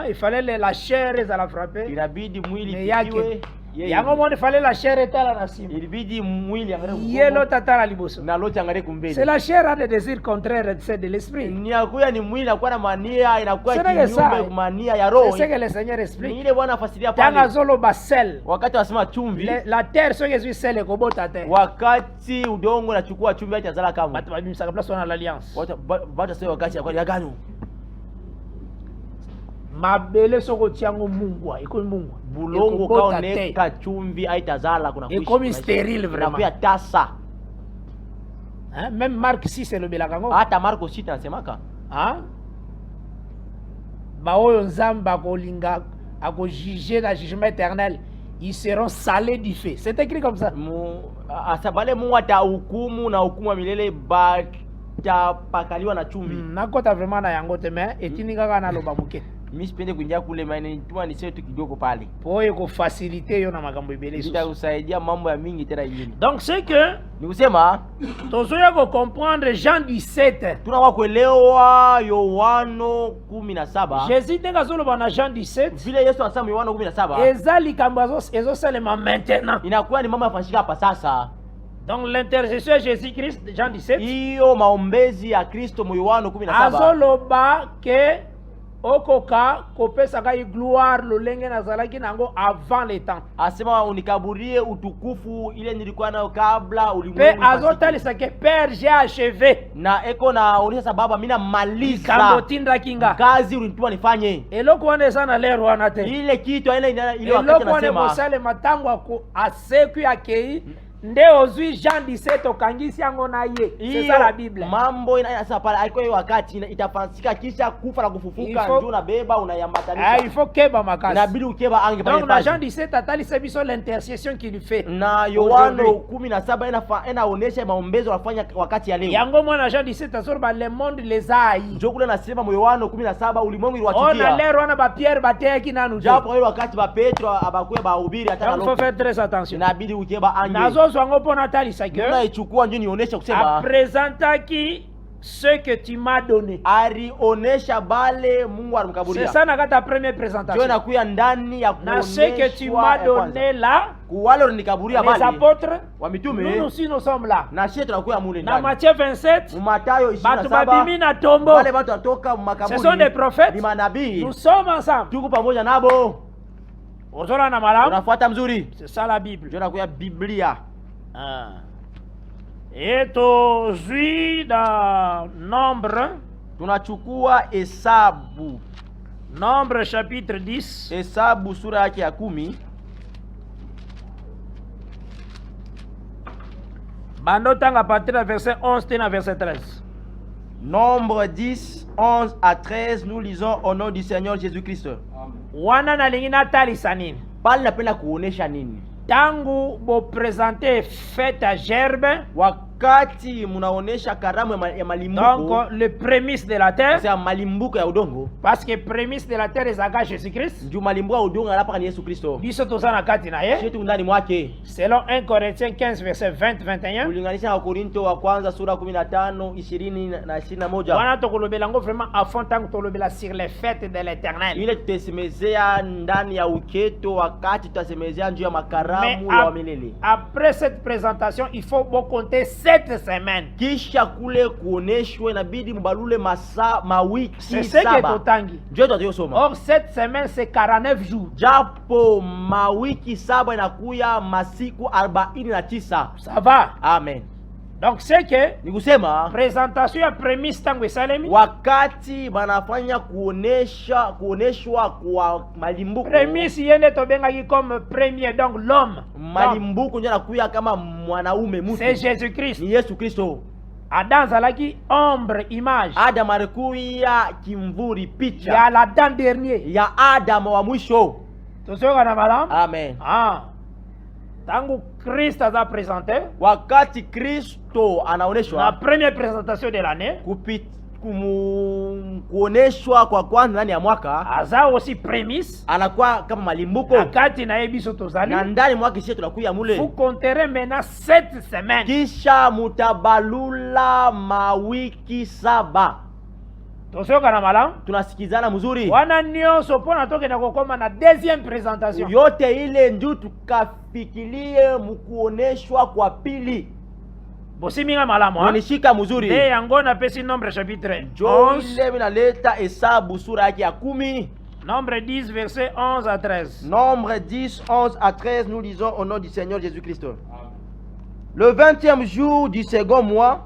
Il fallait la chair ezala frappé. Inabidi mwili pikiwe. Yango moni fallait la chair etala na sima. Ilibidi mwili angalie Yelo tatala liboso. Na Loti angalie kumbele. C'est la chair a des désirs contraires de l'esprit. Ni akuya ni mwili inakuwa na mania inakuwa kinyume mania ya roho. C'est ce que le Seigneur explique. Ni ile Bwana afasiria pale. Tanga zolo basel. Wakati wasema chumvi. La terre so que sel ekobota terre. Wakati udongo unachukua chumvi hata zala kama. Batu babimisa place na l'alliance. Batu sasa wakati ya agano. Mabele soko tiango Mungu, iko Mungu. Bulongo kaoneka chumvi haitazala kuna kuishi. Iko stérile vraiment. Na pia tasa. Même Marc 6 elobelaka ngo. Hata Marko 6 anasemaka. Baoyo nzamba akolinga akojuger na jugement éternel. Ils seront salés du feu. C'est écrit comme ça. Asabale Mungu atahukumu na hukumu milele tapakaliwa na chumvi. Nakota vraiment na yango te mais etini kaka na loba muke. Mimi sipende kuingia kule maana nituma niseme tu kidogo pale. Poye ko faciliter yo na makambo ibele. Itakusaidia mambo ya mingi tena yini. Donc c'est que ni kusema tozoya ko comprendre Jean 17. Tunakuwa kuelewa Yohano 17. Jésus tenga zolo bana Jean 17. Vile Yesu anasema Yohano 17. Ezali kambazo ezosalema maintenant. Inakuwa ni mambo yafanyika hapa sasa. Donc l'intercession de Jésus-Christ, Jean 17. Hiyo maombezi ya Kristo mu Yohano 17. Azoloba ke okoka kopesaka gloire lolenge nazalaki nango avant le temps. Asema unikaburie utukufu ile nilikuwa nayo kabla ulimwengu. Pe azotalisa ke Père j'ai achevé. Na eko na ulisha sababu mimi namaliza. Kambotinda kinga. Kazi ulinituma nifanye. Eloko wana sana lero wana te. Ile kitu ile wakati nasema. Eloko wana bosale matango ako aseku akei. Nde ozui Jean 17 okangisi yango na ye. C'est ça la Bible. Mambo inasa pale aiko hiyo wakati itafansika kisha kufa na kufufuka ndio unabeba unayambatanisha. Il faut keba makasi. Inabidi ukeba ange pale. Donc na Jean 17 atali sebiso l'intercession qu'il fait. Na Yohano 17 inaonesha maombezo anafanya wakati ya leo. Yango mwana Jean 17 azorba le monde les ai. Ndio kule nasema mu Yohano 17 ulimwengu iliwachukia. Ona lero wana ba Pierre bateki nanu. Japo hiyo wakati ba Petro abakuwa bahubiri hata leo. Il faut faire très attention. Inabidi ukeba ange. Wango pona talisa ke unaichukua njoo nionyesha kusema apresentaki ce que tu m'as donné. Alionesha bale Mungu alimkaburia. C'est ça na kata première présentation. Njoo nakuya ndani ya kuonesha. Na ce que tu m'as donné là. Kuwale unikaburia bale. Les apôtres wa mitume. Nous aussi nous sommes là. Na sisi tunakuya mule ndani. Na Matthieu 27. Mathayo 27. Batu babimi na tombo. Wale watu watoka makaburi. Ce sont des prophètes. Ni manabii. Nous sommes ensemble. Tuko pamoja nabo. Ozola na malamu. Unafuata mzuri. C'est ça la Bible. Njoo nakuya Biblia. Et aujourd'hui dans Nombre, tunachukua Hesabu. Nombre chapitre 10. Hesabu sura yake ya 10. Bando tanga partir du verset 11 tena verset 13. Nombre 10, 11 à 13, nous lisons au nom du Seigneur Jésus-Christ. Wana nalingi natalisa nini? Pale napenda kuonesha nini? Tangu bo présenter fête à Gerbe, wakati munaonesha karamu ya malimbuko. Donc le prémisse de la terre. C'est malimbuko ya udongo. Parce que prémisse de la terre ezaka Jésus Christ. Ndio malimbuko ya udongo alapa ni Yesu Kristo. Biso tozana kati na ye. Shetu ndani mwake. Selon 1 Corinthiens 15 verset 20-21. Kulinganisha na Korinto wa kwanza sura 15 20 na 21. Wana tokolobela ngo vraiment à fond tant tolobela sur les fêtes de l'Éternel. Ile tutesemezea ndani ya uketo wakati tutasemezea njoo ya makaramu ya milele. Après cette présentation, il faut compter 7 semaines. Kisha kule kuoneshwe inabidi mbalule mawiki c'est ce que totangi. Njoo tutayosoma. Or 7 semaines c'est 49 jours. Japo mawiki 7 inakuya masiku 49. Ça va? Amen. Donc c'est que ni kusema présentation ya prémisse tangu esalemi wakati banafanya kuoneshwa kwa malimbuko. Prémisse yende tobengaki comme premier, donc l'homme. Malimbuko ndio nakuya kama mwanaume mtu. C'est Jésus Christ. Ni Yesu Kristo. Adam zalaki ombre, image. Adam alikuya kimvuri, picha ya l'Adam dernier, ya Adam wa mwisho. Tosoka na madame. Amen. Tangu Christ a présenté, wakati Kristo anaoneshwa, la première présentation de l'année, kuoneshwa kwa kwanza ndani ya mwaka, aza aussi prémisse, anakuwa kama malimbuko akati na ebiso tozali, na ndani mwaka sisi tunakuya mule. Vous compterez maintenant 7 semaines, kisha mutabalula mawiki 7. Tosoka na malam, tunasikizana mzuri. Wana nyonso pona toke na kokoma na deuxième présentation. Yote ile ndio tukafikirie mkuoneshwa kwa pili. Bosiminga malamu ha? Nishika mzuri. De yango na pesi nombre chapitre 11. Ile minaleta hesabu sura yake ya 10. Nombre 10 verset 11 à 13. Nombre 10, 11 à 13, nous lisons au nom du Seigneur Jésus-Christ. Le 20e jour du second mois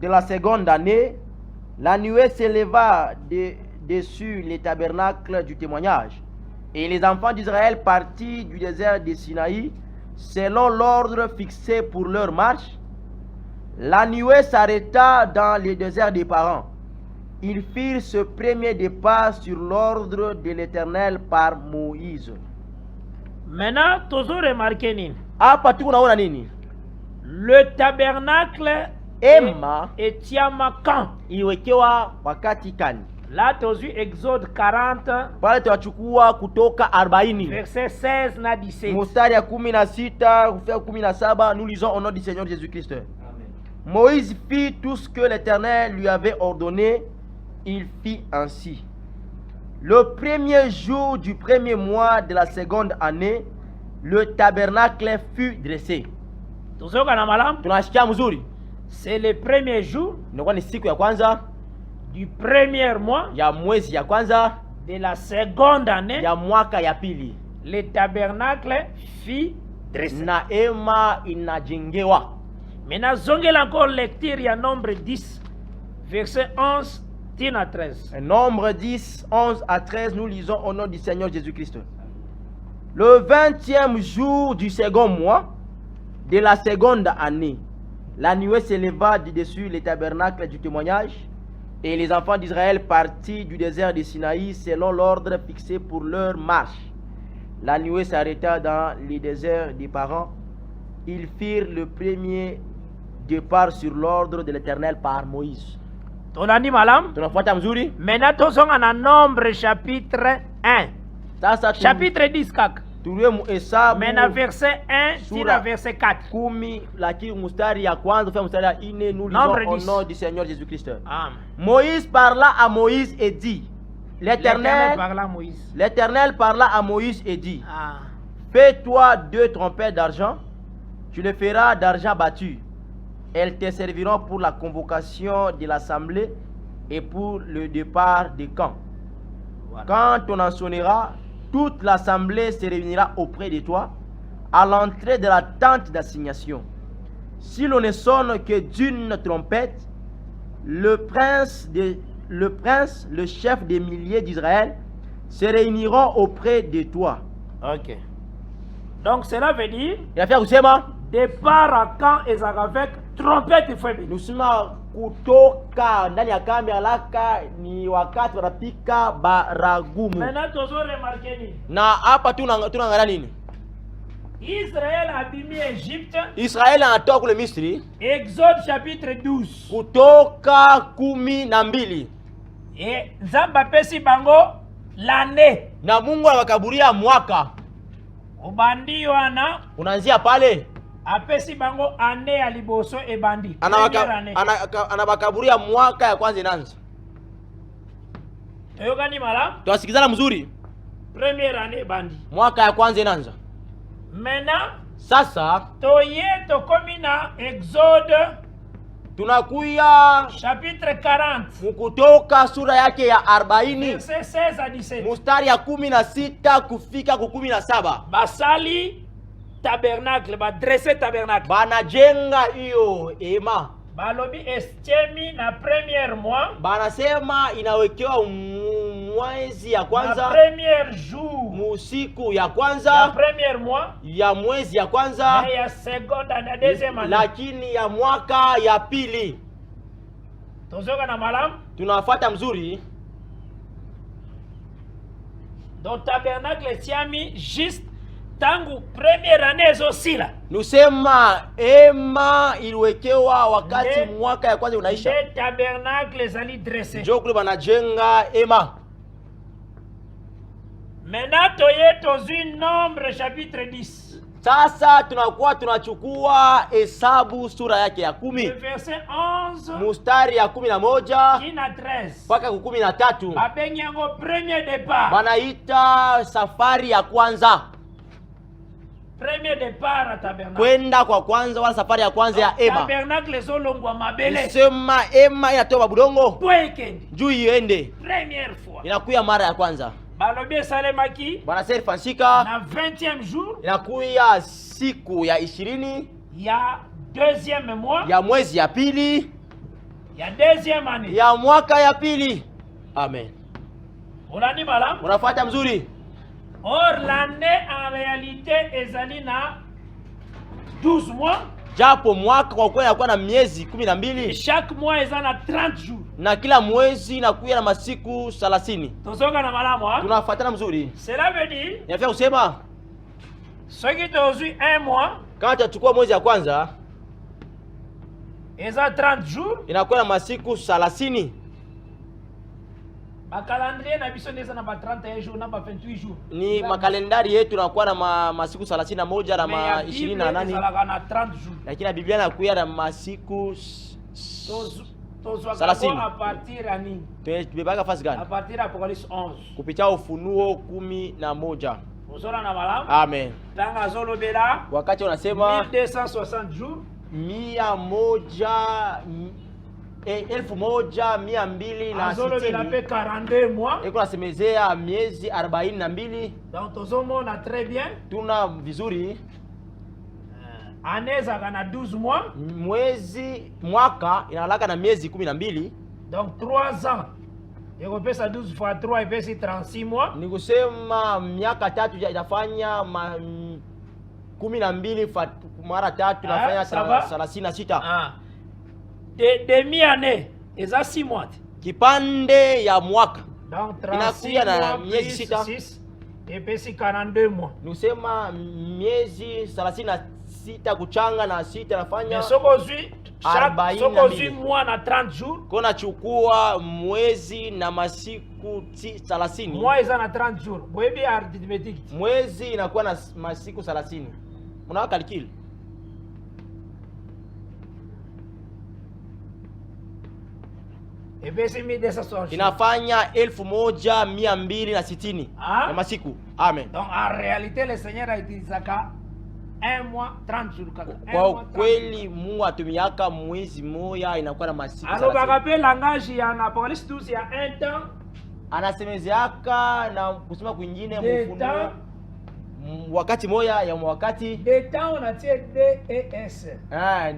de la seconde année, la nuée s'éleva dessus les tabernacles du témoignage. Et les enfants d'Israël partis du désert de Sinaï, selon l'ordre fixé pour leur marche. La nuée s'arrêta dans le désert des parents. Ils firent ce premier départ sur l'ordre de l'Éternel par Moïse. Maintenant, toujours remarqué nini? Nini? Le tabernacle Emma etiama quand? Iwekewa wakati kani? Là tozu Exode 40. Pale tuachukua kutoka 40. Verset 16 na 17. Mustari ya 16 kufika 17, nous lisons au nom du Seigneur Jésus-Christ. Amen. Moïse fit tout ce que l'Éternel lui avait ordonné, il fit ainsi. Le premier jour du premier mois de la seconde année, le tabernacle fut dressé. Tozoka na malam? Tunashikia mzuri. C'est le premier jour ni siku ya kwanza du premier mois ya mwezi ya kwanza de la seconde année ya mwaka ya pili. Le tabernacle fit dressé. Na ema inajengewa. Maintenant zongela encore lecture ya nombre 10 verset 11 tina 13. Nombre 10 11 à 13, nous lisons au nom du Seigneur Jésus-Christ. Le 20e jour du second mois de la seconde année, la nuée s'éleva du dessus les tabernacles du témoignage, et les enfants d'Israël partis du désert de Sinaï selon l'ordre fixé pour leur marche. La nuée s'arrêta dans les déserts des parents. Ils firent le premier départ sur l'ordre de l'Éternel par Moïse. Tonani malam? Tunafuata mzuri? Maintenant tozonga na Nombre chapitre 1. Chapitre 10 kaka. Maintenant verset 1 tina verset 4. Nous lisons au nom du Seigneur Jésus-Christ. Moïse parla à Moïse et dit, l'Éternel parla à Moïse et dit, fais-toi 2 trompettes d'argent, tu les feras d'argent battu. Elles te serviront pour la convocation de l'assemblée et pour le départ des camps. Voilà. Quand on en sonnera, toute l'assemblée se réunira auprès de toi à l'entrée de la tente d'assignation. Si l'on ne sonne que d'une trompette, le prince, le chef des milliers d'Israël, se réuniront auprès de toi. Ok. Donc cela veut dire, départ à camp et avec trompette il faut. Nous sommes kutoka ndani ya kambi alaka ni wakati wanapika baragumu. Maintenant toujours remarquer nini? Na hapa tunaangalia nini? Israël abimi Egypte. Israeli anatoka kule Misri. Exode chapitre 12. Kutoka 12. Et Nzamba pesi bango l'année. Na Mungu anawakaburia mwaka. Obandi wana Unaanzia pale. apesi bango année ya liboso ebandi. Anawakaburia mwaka ya kwanza inaanza. Toyokani mala? Tunasikizana mzuri. Première année ebandi. Mwaka ya kwanza inaanza. Maintenant, Sasa toye tokomi na Exode tunakuya chapitre 40. Kutoka sura yake ya 40. Verset 16 à 17. Mustari ya 16 kufika ku 17. Basali tabernacle, ba dresser tabernacle. Banajenga hiyo ema. Balobi estemi na première mois. Banasema inawekewa mwezi ya kwanza. Na première jour. Musiku ya kwanza. Ya première mois. Ya mwezi ya kwanza. Na ya seconde na deuxième année. Lakini ya mwaka ya pili. Tozoka na malam. Tunafuata mzuri. Donc tabernacle tiami juste tangu première année zosila. Nusema ema iliwekewa wakati mwaka ya kwanza unaisha. Le tabernacle zali dressé. Njo kule banajenga ema. Maintenant toye tozui nombre chapitre 10. Sasa tunakuwa tunachukua hesabu sura yake ya 10. Verset 11. Mustari ya 11 kina 13. mpaka 13. Babengi yango premier départ. Banaita safari ya kwanza. Premier départ à tabernacle. Kwenda kwa kwanza wala safari ya kwanza ya ema. Tabernacle zolongwa mabele. Sema ema inatoa budongo. Pwekende. Juu iende. Première fois. Inakuya mara ya kwanza. Balobi salemaki. Bwana Seri Fansika. Na 20e jour. Inakuya siku ya 20. Ya deuxième mois. Ya mwezi ya pili. Ya deuxième année. Ya mwaka ya pili. Amen. Unani malam? Unafuata mzuri. Or l'année en réalité ezali na 12 mois. Japo mwaka kwa kweli inakuwa na miezi 12. Chaque mois eza na 30 jours. Na kila mwezi inakuwa na masiku 30. Tozoka na malamu ha? Tunafuatana mzuri. Cela veut dire inafaa kusema soki tozui un mois kama tutachukua mwezi ya kwanza eza 30 jours inakuwa na masiku 30. Bakalendrier na biso neza na ba 31 jours na ba 28 jours. Ni makalendari yetu nakuwa na masiku 31 na ma 28 na 30 jours. Lakini Biblia inakuwa na masiku Tozwa a partir ya nini? Tubebaka fasi gani? A partir ya Apocalypse 11. Kupitia Ufunuo 11. Uzora na malamu? Amen. Tanga zolo bela. Wakati unasema 1260 jours. 1260. Azolo bela pe 42 mois. Eko nasemezea miezi 42. Donc tozomona très bien. Tuna vizuri. Année zaka na 12 mois. Mwaka inalaka na miezi 12. Donc 3 ans. Eko pesa 12 fois 3 ipesi 36 mois. Ni kusema miaka 3 itafanya 12 mara 3 inafanya 36. Ah. Demi année eza 6 mois. Kipande ya mwaka. Donc 36 na miezi 6 ipesi 42 mois. Ni kusema miezi 36 kuchanga na 6 inafanya soko zui mois na 30 jours. Kona chukua mwezi na masiku 30. Mois eza na 30 jours. Boyebi arithmétique. Mwezi inakuwa na masiku 30. Unaona calcul. Ebesi 1260. Inafanya 1260 na masiku. Amen. Donc en réalité le Seigneur a utilisé un mois 30 jours. Kwa kweli Mungu atumiaka mwezi moja inakuwa na masiku 30. Alors bakape langage ya Apocalypse 12 ya un temps. Anasemezeaka na kusema kwingine mfunuo wakati moja ya wakati. De temps on a tiré D et S. Ya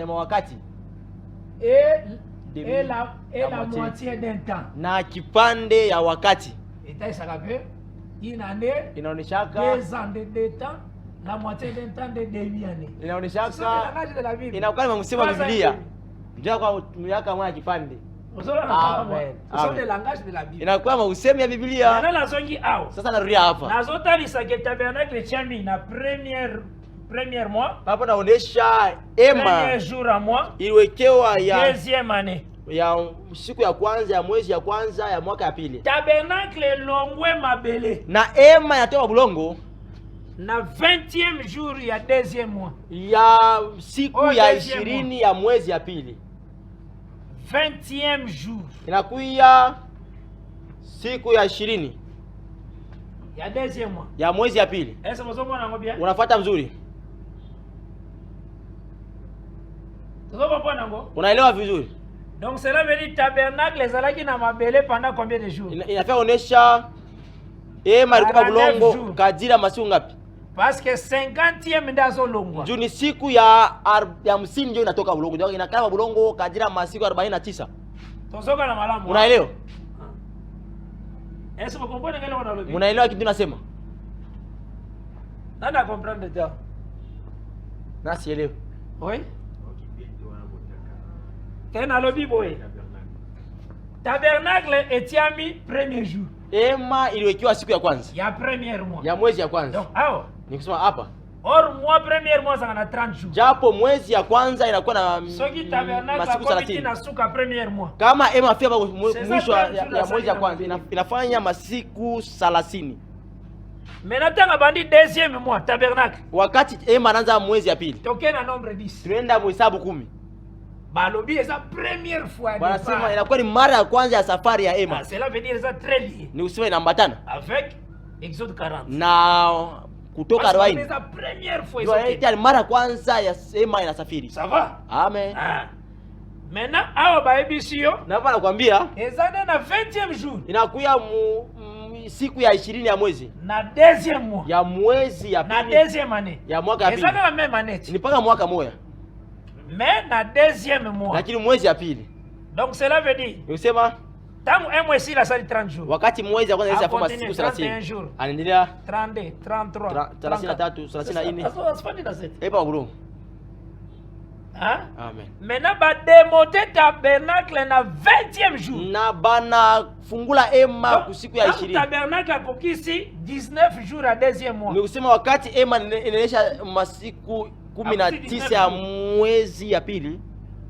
wakati. Et la moitié d'un temps. Na kipande ya wakati. Itaisakape une année. Inaoneshaka 2 ans de temps. La moitié d'un temps de demi-année. Inaoneshaka inakuwa ni msemo wa Biblia. Ndio kwa miaka moja kipande. Amen. Ce sont des langages de la Bible. Inakuwa mausemi ya Biblia. Sasa narudia hapa. Premier mois. Hapa naonesha ema. Premier jour à mois. Iliwekewa ya deuxième année. Ya siku ya kwanza ya mwezi ya kwanza ya mwaka ya pili. Tabernacle longwe mabele. Na ema yatoa bulongo. Na 20e jour ya deuxième mois. Ya siku ya 20 ya mwezi ya pili. 20e jour. Inakuya siku ya 20 ya deuxième mois. Ya mwezi ya pili. Est-ce que vous avez bien? Unafuata mzuri? Unaelewa vizuri? Donc cela veut dire tabernacle ezalaki na mabele pendant combien de jours? Inafaa onesha ilikuwa bulongo kadira masiku ngapi? Parce que 50e ndazo longwa. Juu ni siku ya 50 ndio inatoka bulongo. Ndio inakaa bulongo kadira masiku 49. Tozoka na malamu. Unaelewa? Est-ce que vous comprenez ngelo wana lobi? Unaelewa kitu tunasema? Nani comprendre ça? Na sielewi. Oui? Tena lobi boy. Tabernacle etiami premier jour. Ema iliwekewa siku ya kwanza. Ya premier mois. Ya mwezi ya kwanza. Donc hao. Nikusema hapa. Or mois premier mois sana 30 jours. Japo mwezi ya kwanza inakuwa na soki tabernacle masiku 30. Na suka premier mois. Kama ema fia mwisho ya mwezi ya kwanza inafanya masiku 30. Menatanga bandi deuxième mois tabernacle. Wakati ema anaanza mwezi ya pili. Tokena nombre 10. Tunaenda mhesabu 10. Balobi eza première fois. Bwana sema inakuwa ni mara ya kwanza ya safari ya ema. Cela veut dire ça très lié. Ni useme inaambatana avec Exode 40. Na kutoka 40. C'est la première fois. Ndio mara ya kwanza ya ema inasafiri. Ça va? Amen. Maintenant awa baebisio. Na hapa nakwambia ezana na 20e jour. Inakuya siku ya 20 ya mwezi. Na deuxième mois. Ya mwezi ya pili. Na deuxième année. Ya mwaka ya pili. Ezana la même année. Ni paka mwaka moja. Mais na deuxième mois. Lakini mwezi ya pili. Donc cela veut dire. Unasema tangu mwezi la sali 30 jours. Wakati mwezi ya kwanza inaweza kufanya siku 30. Anaendelea 32, 33, 33, 34. Asifanye na 7. Epa bro. Hein? Amen. Maintenant ba démonter tabernacle na 20e jour. Na bana fungula ema ku siku ya 20. Tabernacle kokisi 19 jours à deuxième mois. Ni kusema wakati ema inaonyesha masiku 19 ya mwezi ya pili.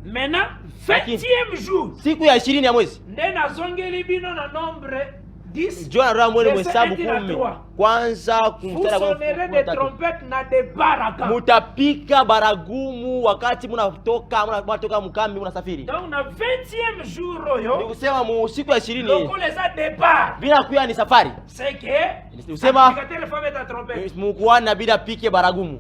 Maintenant 20e jour. Siku ya 20 ya mwezi. Ndena zongeli bino na nombre 10. Jona roho mwele mhesabu 10. Kwanza kumtana kwa de trompette na de baraka. Mutapika baragumu wakati mnatoka mkambi mnasafiri. Donc na 20e jour oyo. Ni kusema mu siku ya 20. Loko les a départ. Bila kuya ni safari. C'est que usema mukuana bila pike baragumu.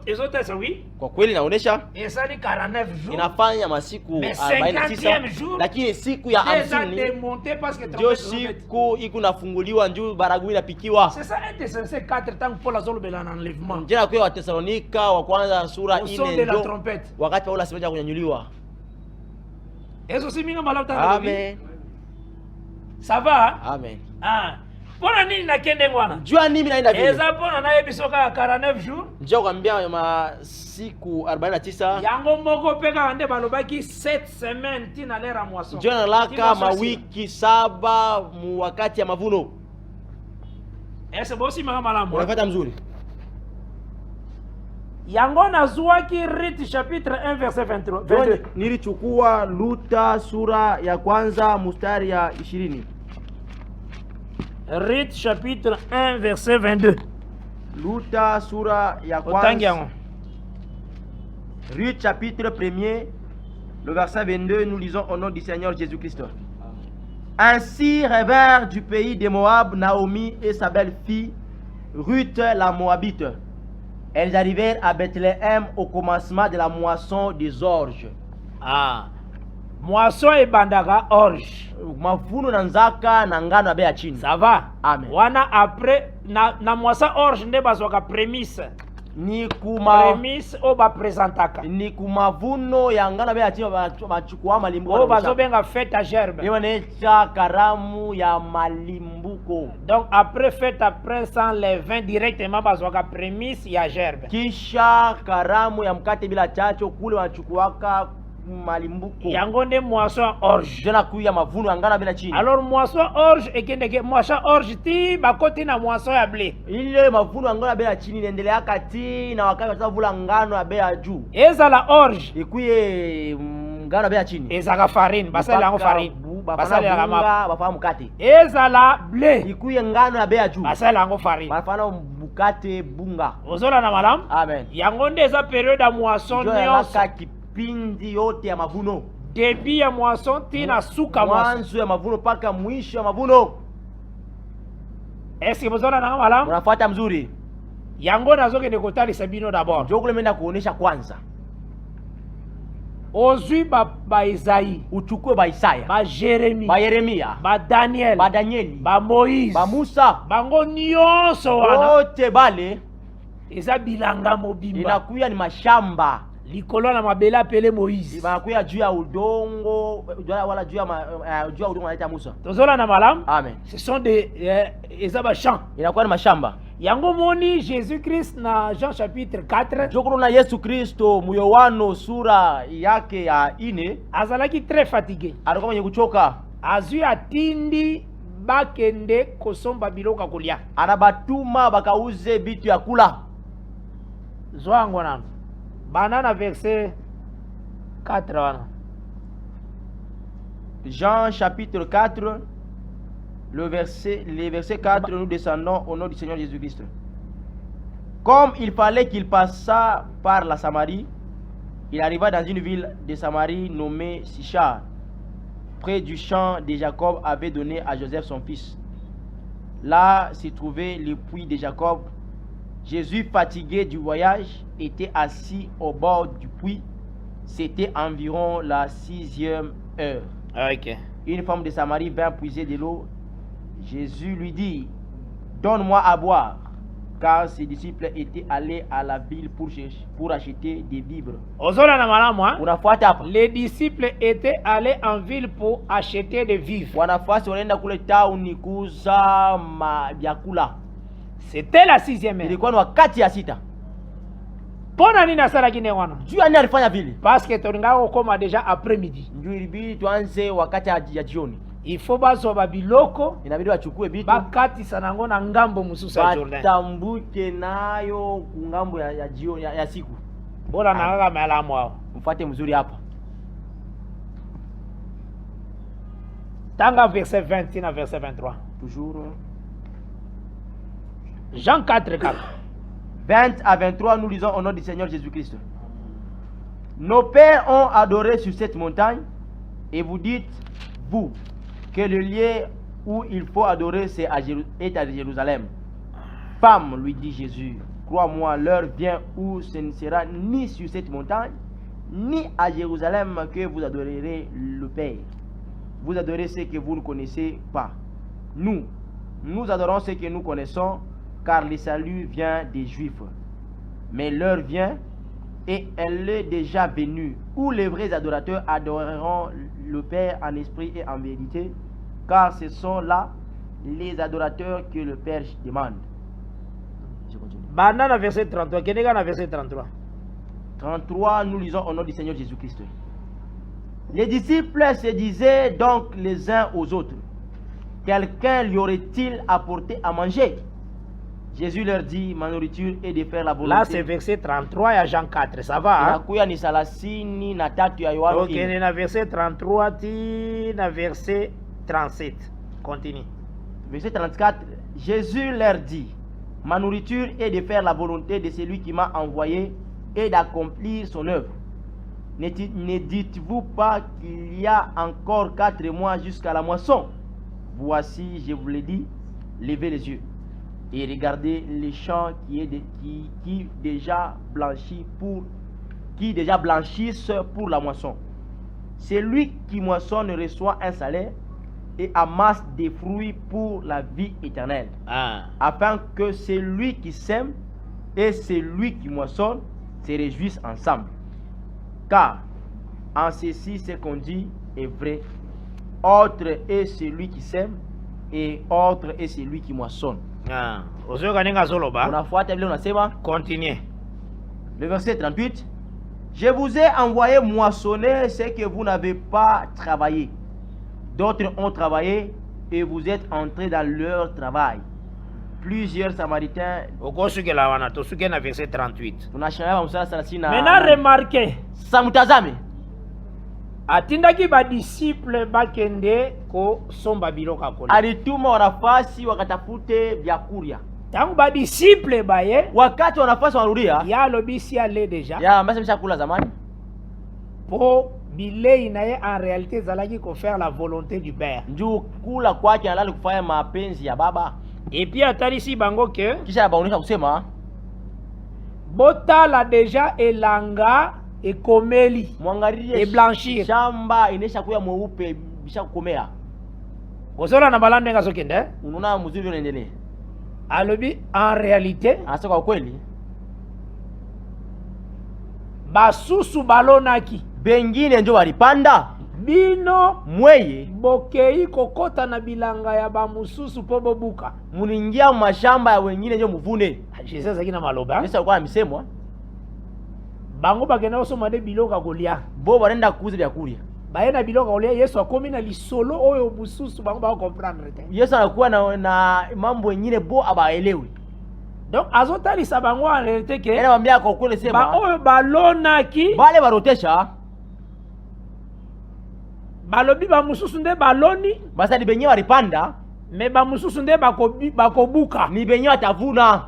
Ezote ça oui. Kwa kweli naonesha esali 49 jours. Inafanya masiku 49 lakini siku ya 50 ndio siku iko nafunguliwa njoo baragumu inapikiwa. C'est ça Thessaloniciens 4 tant Paul azolobela na enlèvement. Njia kwa Wathesalonika wa kwanza sura 4 ndio wakati Paulo asimeja kunyanyuliwa. Eso si minga malauta. Amen. Ça va? Amen. Pona nini nakende ngwana? Jua nini naenda vile? Eza pona na ebisoka 49 jours. Njoo kwambia masiku 49. Yango moko peka ande balobaki 7 semaines tina lera moisson. Njoo nalaka mawiki 7 mu wakati ya mavuno. Ese bosi mama malamu. Unapata mzuri. Yango nazuaki Rite chapitre 1 verset 22. Nilichukua Luta sura ya kwanza mstari ya 20. Rite chapitre 1 verset 22. Luta sura ya kwanza. Rite chapitre 1er, le verset 22, nous lisons au nom du Seigneur Jésus-Christ. Ainsi revint du pays de Moab Naomi et sa belle-fille Ruth la Moabite. Elles arrivèrent à Bethléem au commencement de la moisson des orges. Moisson et bandaka orge. Mavuno na nzaka na ngano ya chini. Ça va? Amen. Wana après na moisson orge nde bazwaka prémisse. Ni kuma prémisse o ba présentaka. Ni kumavuno ya ngano ya chini bachukua malimbuko. O bazobenga fête à gerbe. Ni wanaita karamu ya malimbuko. Donc après fête après sans les vins directement bazwaka prémisse ya gerbe. Kisha karamu ya mkate bila chacho kule wanachukuaka malimbuko. Yango nde moisson orge. Jona kuya mavuno angana bela chini. Alors moisson orge ekendeke moisson orge ti bakoti na moisson ya blé. Ile mavuno angana bela chini nendelea kati na wakati watavula ngano ya bela juu. Ezala orge. Ikuye ngano ya bela chini. Ezaka farine, basala yango farine. Basala yango maka, bafana mukate. Ezala blé. Ikuye ngano ya bela juu. Basala yango farine. Bafana mukate bunga. Ozola na malam? Amen. Yango nde eza periode ya moisson nyonso. Kipindi yote ya mavuno. Début ya moisson tina suka moisson. Mwanzo ya mavuno paka mwisho ya mavuno. Est-ce que bozola na malam? Unafuata mzuri. Yango nazokende kotalisa bino d'abord. Ndio kule menda kuonesha kwanza. Ozwi ba Isaïe, uchukue ba Isaya, ba Jeremie, ba Yeremia, ba Daniel, ba Danieli, ba Moïse, ba Musa, bango nyonso wana wote bale eza bilanga mobimba. Inakuya ni mashamba likolo na mabele apele Moïse. Inakuya juu ya udongo wala juu ya udongo analeta Musa. Tozola na malam? Amen. Ce sont des eza ba champs. Inakuwa ni mashamba. Yango moni Jésus-Christ na Jean chapitre 4. Jokuru na Yesu Kristo Yohana sura yake ya 4 azalaki très fatigué. Alikuwa mwenye kuchoka. Azui atindi bakende kosomba biloka kulia. Anabatuma bakauze bitu ya kula. Zwango nano. Banana verset 4 wana. Jean chapitre 4 les versets 4, nous descendons au nom du Seigneur Jésus-Christ. Comme il fallait qu'il passât par la Samarie, il arriva dans une ville de Samarie nommée Sichar, près du champ de Jacob avait donné à Joseph son fils. Là se trouvait le puits de Jacob. Jésus, fatigué du voyage, était assis au bord du puits. C'était environ la 6e heure. Okay. Une femme de Samarie vint puiser de l'eau. Jésus lui dit, donne-moi à boire, car ses disciples étaient allés à la ville pour acheter des vivres. Les disciples étaient allés en ville pour acheter des vivres. C'était la 6e heure. Pona nini asalaki ne wana? Dieu ani alifanya vile. Parce que tolinga okoma déjà après-midi. Ndio ilibidi tuanze wakati ya jioni. Il faut bazo babiloko, inabidi wachukue bitu bakati sanango na ngambo mususa ya Jordan. Batambuke nayo kungambo ya jioni ya siku. Bora na kaka malamu hao. Mfuate mzuri hapa. Tanga verset 20 na verset 23. Toujours Jean 4. 20 à 23, nous lisons au nom du Seigneur Jésus-Christ. Nos pères ont adoré sur cette montagne, et vous dites, vous, que le lieu où il faut adorer est à Jérusalem. Femme, lui dit Jésus, crois-moi, l'heure vient où ce ne sera ni sur cette montagne, ni à Jérusalem que vous adorerez le Père. Vous adorez ce que vous ne connaissez pas. Nous adorons ce que nous connaissons, car le salut vient des Juifs. Mais l'heure vient, et elle est déjà venue, où les vrais adorateurs adoreront le Père en esprit et en vérité, car ce sont là les adorateurs que le Père demande. Je continue. Banana verset 33. Kenega verset 33. 33, nous lisons au nom du Seigneur Jésus-Christ. Les disciples se disaient donc les uns aux autres, quelqu'un lui aurait-il apporté à manger? Jésus leur dit, ma nourriture est de faire la volonté. Là c'est verset 33 à Jean 4, ça va? Hein? Ok, na verset 33 ti na verset 37. Continue. Verset 34, Jésus leur dit, ma nourriture est de faire la volonté de celui qui m'a envoyé et d'accomplir son œuvre. Ne dites-vous pas qu'il y a encore 4 mois jusqu'à la moisson? Voici, je vous l'ai dit, levez les yeux et regardez les champs qui déjà blanchissent pour la moisson. Celui qui moissonne reçoit un salaire et amasse des fruits pour la vie éternelle, afin que celui qui sème et celui qui moissonne se réjouissent ensemble. Car en ceci, ce qu'on dit est vrai. Autre est celui qui sème et autre est celui qui moissonne. Continue. Le verset 38. Je vous ai envoyé moissonner ce que vous n'avez pas travaillé. D'autres ont travaillé et vous êtes entrés dans leur travail. Plusieurs Samaritains. Verset 38. Maintenant remarquez. Samutazame. Atindaki ba disciple bakende ko somba biloka kola. Alituma wanafasi wakatafute vyakuria. Tangu ba disciple baye. Wakati wanafasi warudia. Ya lobisi ale deja. Ya mbasa mshakula zamani. Po bilei naye en réalité zalaki ko faire la volonté du Père. Njoo kula kwake analali kufanya mapenzi ya baba. Et puis atalisi bango ke kisha baonesha kusema botala deja elanga ekomeli mwangalie e blanchir shamba inesha kuya mweupe bisha kukomea. Ozola na balando nga sokende unaona mzuri unaendelea. Alobi en réalité anasema kwa kweli basusu balonaki bengine ndio walipanda bino mweye bokei kokota na bilanga ya bamususu po bobuka muningia mashamba ya wengine ndio muvune. Jesus akina maloba Yesu alikuwa amesemwa bango bagenda osoma de biloka kolia bo barenda kuuza vyakulia baena biloka kolia. Yesu akomi na lisolo oyo mususu bango ba comprendre te. Yesu anakuwa na mambo wengine bo abaelewi. Donc azotalisa bango en réalité ke ena wambia kwa kweli sema ba oyo balonaki bale barotesha balobi ba mususu nde baloni basadi benye walipanda me ba mususu nde bakobuka ni benye watavuna.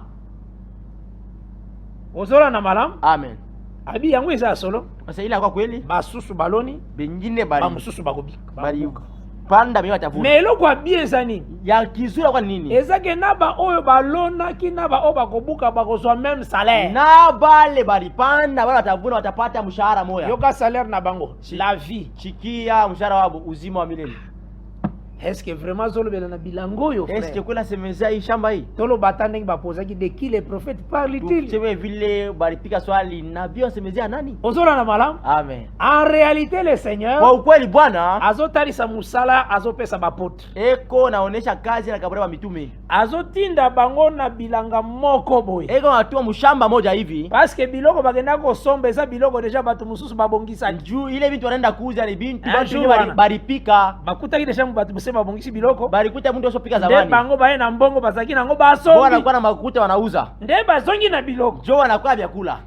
Ozola na malam. Amen. Abi yango eza solo sasa ile kwa kweli basusu baloni bengine ba mususu bakobuka panda benye watavuna. Mais eloko abieza nini ya kizura kwa nini ezake na ba oyo balonaki na ba oyo bakobuka bakozwa même salaire na bale balipanda bale watavuna watapata mshahara moya. Yoka salaire na bango la vie chikia mshahara wabo uzima wa milele. Est-ce que vraiment zolobela na bilango yo frère? Est-ce que kuna semeza hii shamba hii tolo batandeng bapozaki de qui les prophètes parlent-ils? Tuseme vile balipika swali nabii semezea nani? Ozola na malam. Amen. En réalité le Seigneur kwa ukweli Bwana azotalisa musala azopesa bapotre eko naonesha kazi na kaburi wa mitume azotinda bango na bilanga moko boye eko natuma mushamba moja hivi parce que biloko bagenda kosomba eza biloko deja bato mususu babongisa juu ile bintu wanaenda kuuza ni bintu bantu baripika bakutaki deja bato babongisi biloko barikuta mtu osopika zamani nde bango baye na mbongo bazaki nango basombi wanakuwa na makuta wanauza nde bazongi na biloko jo wanakuwa vyakula.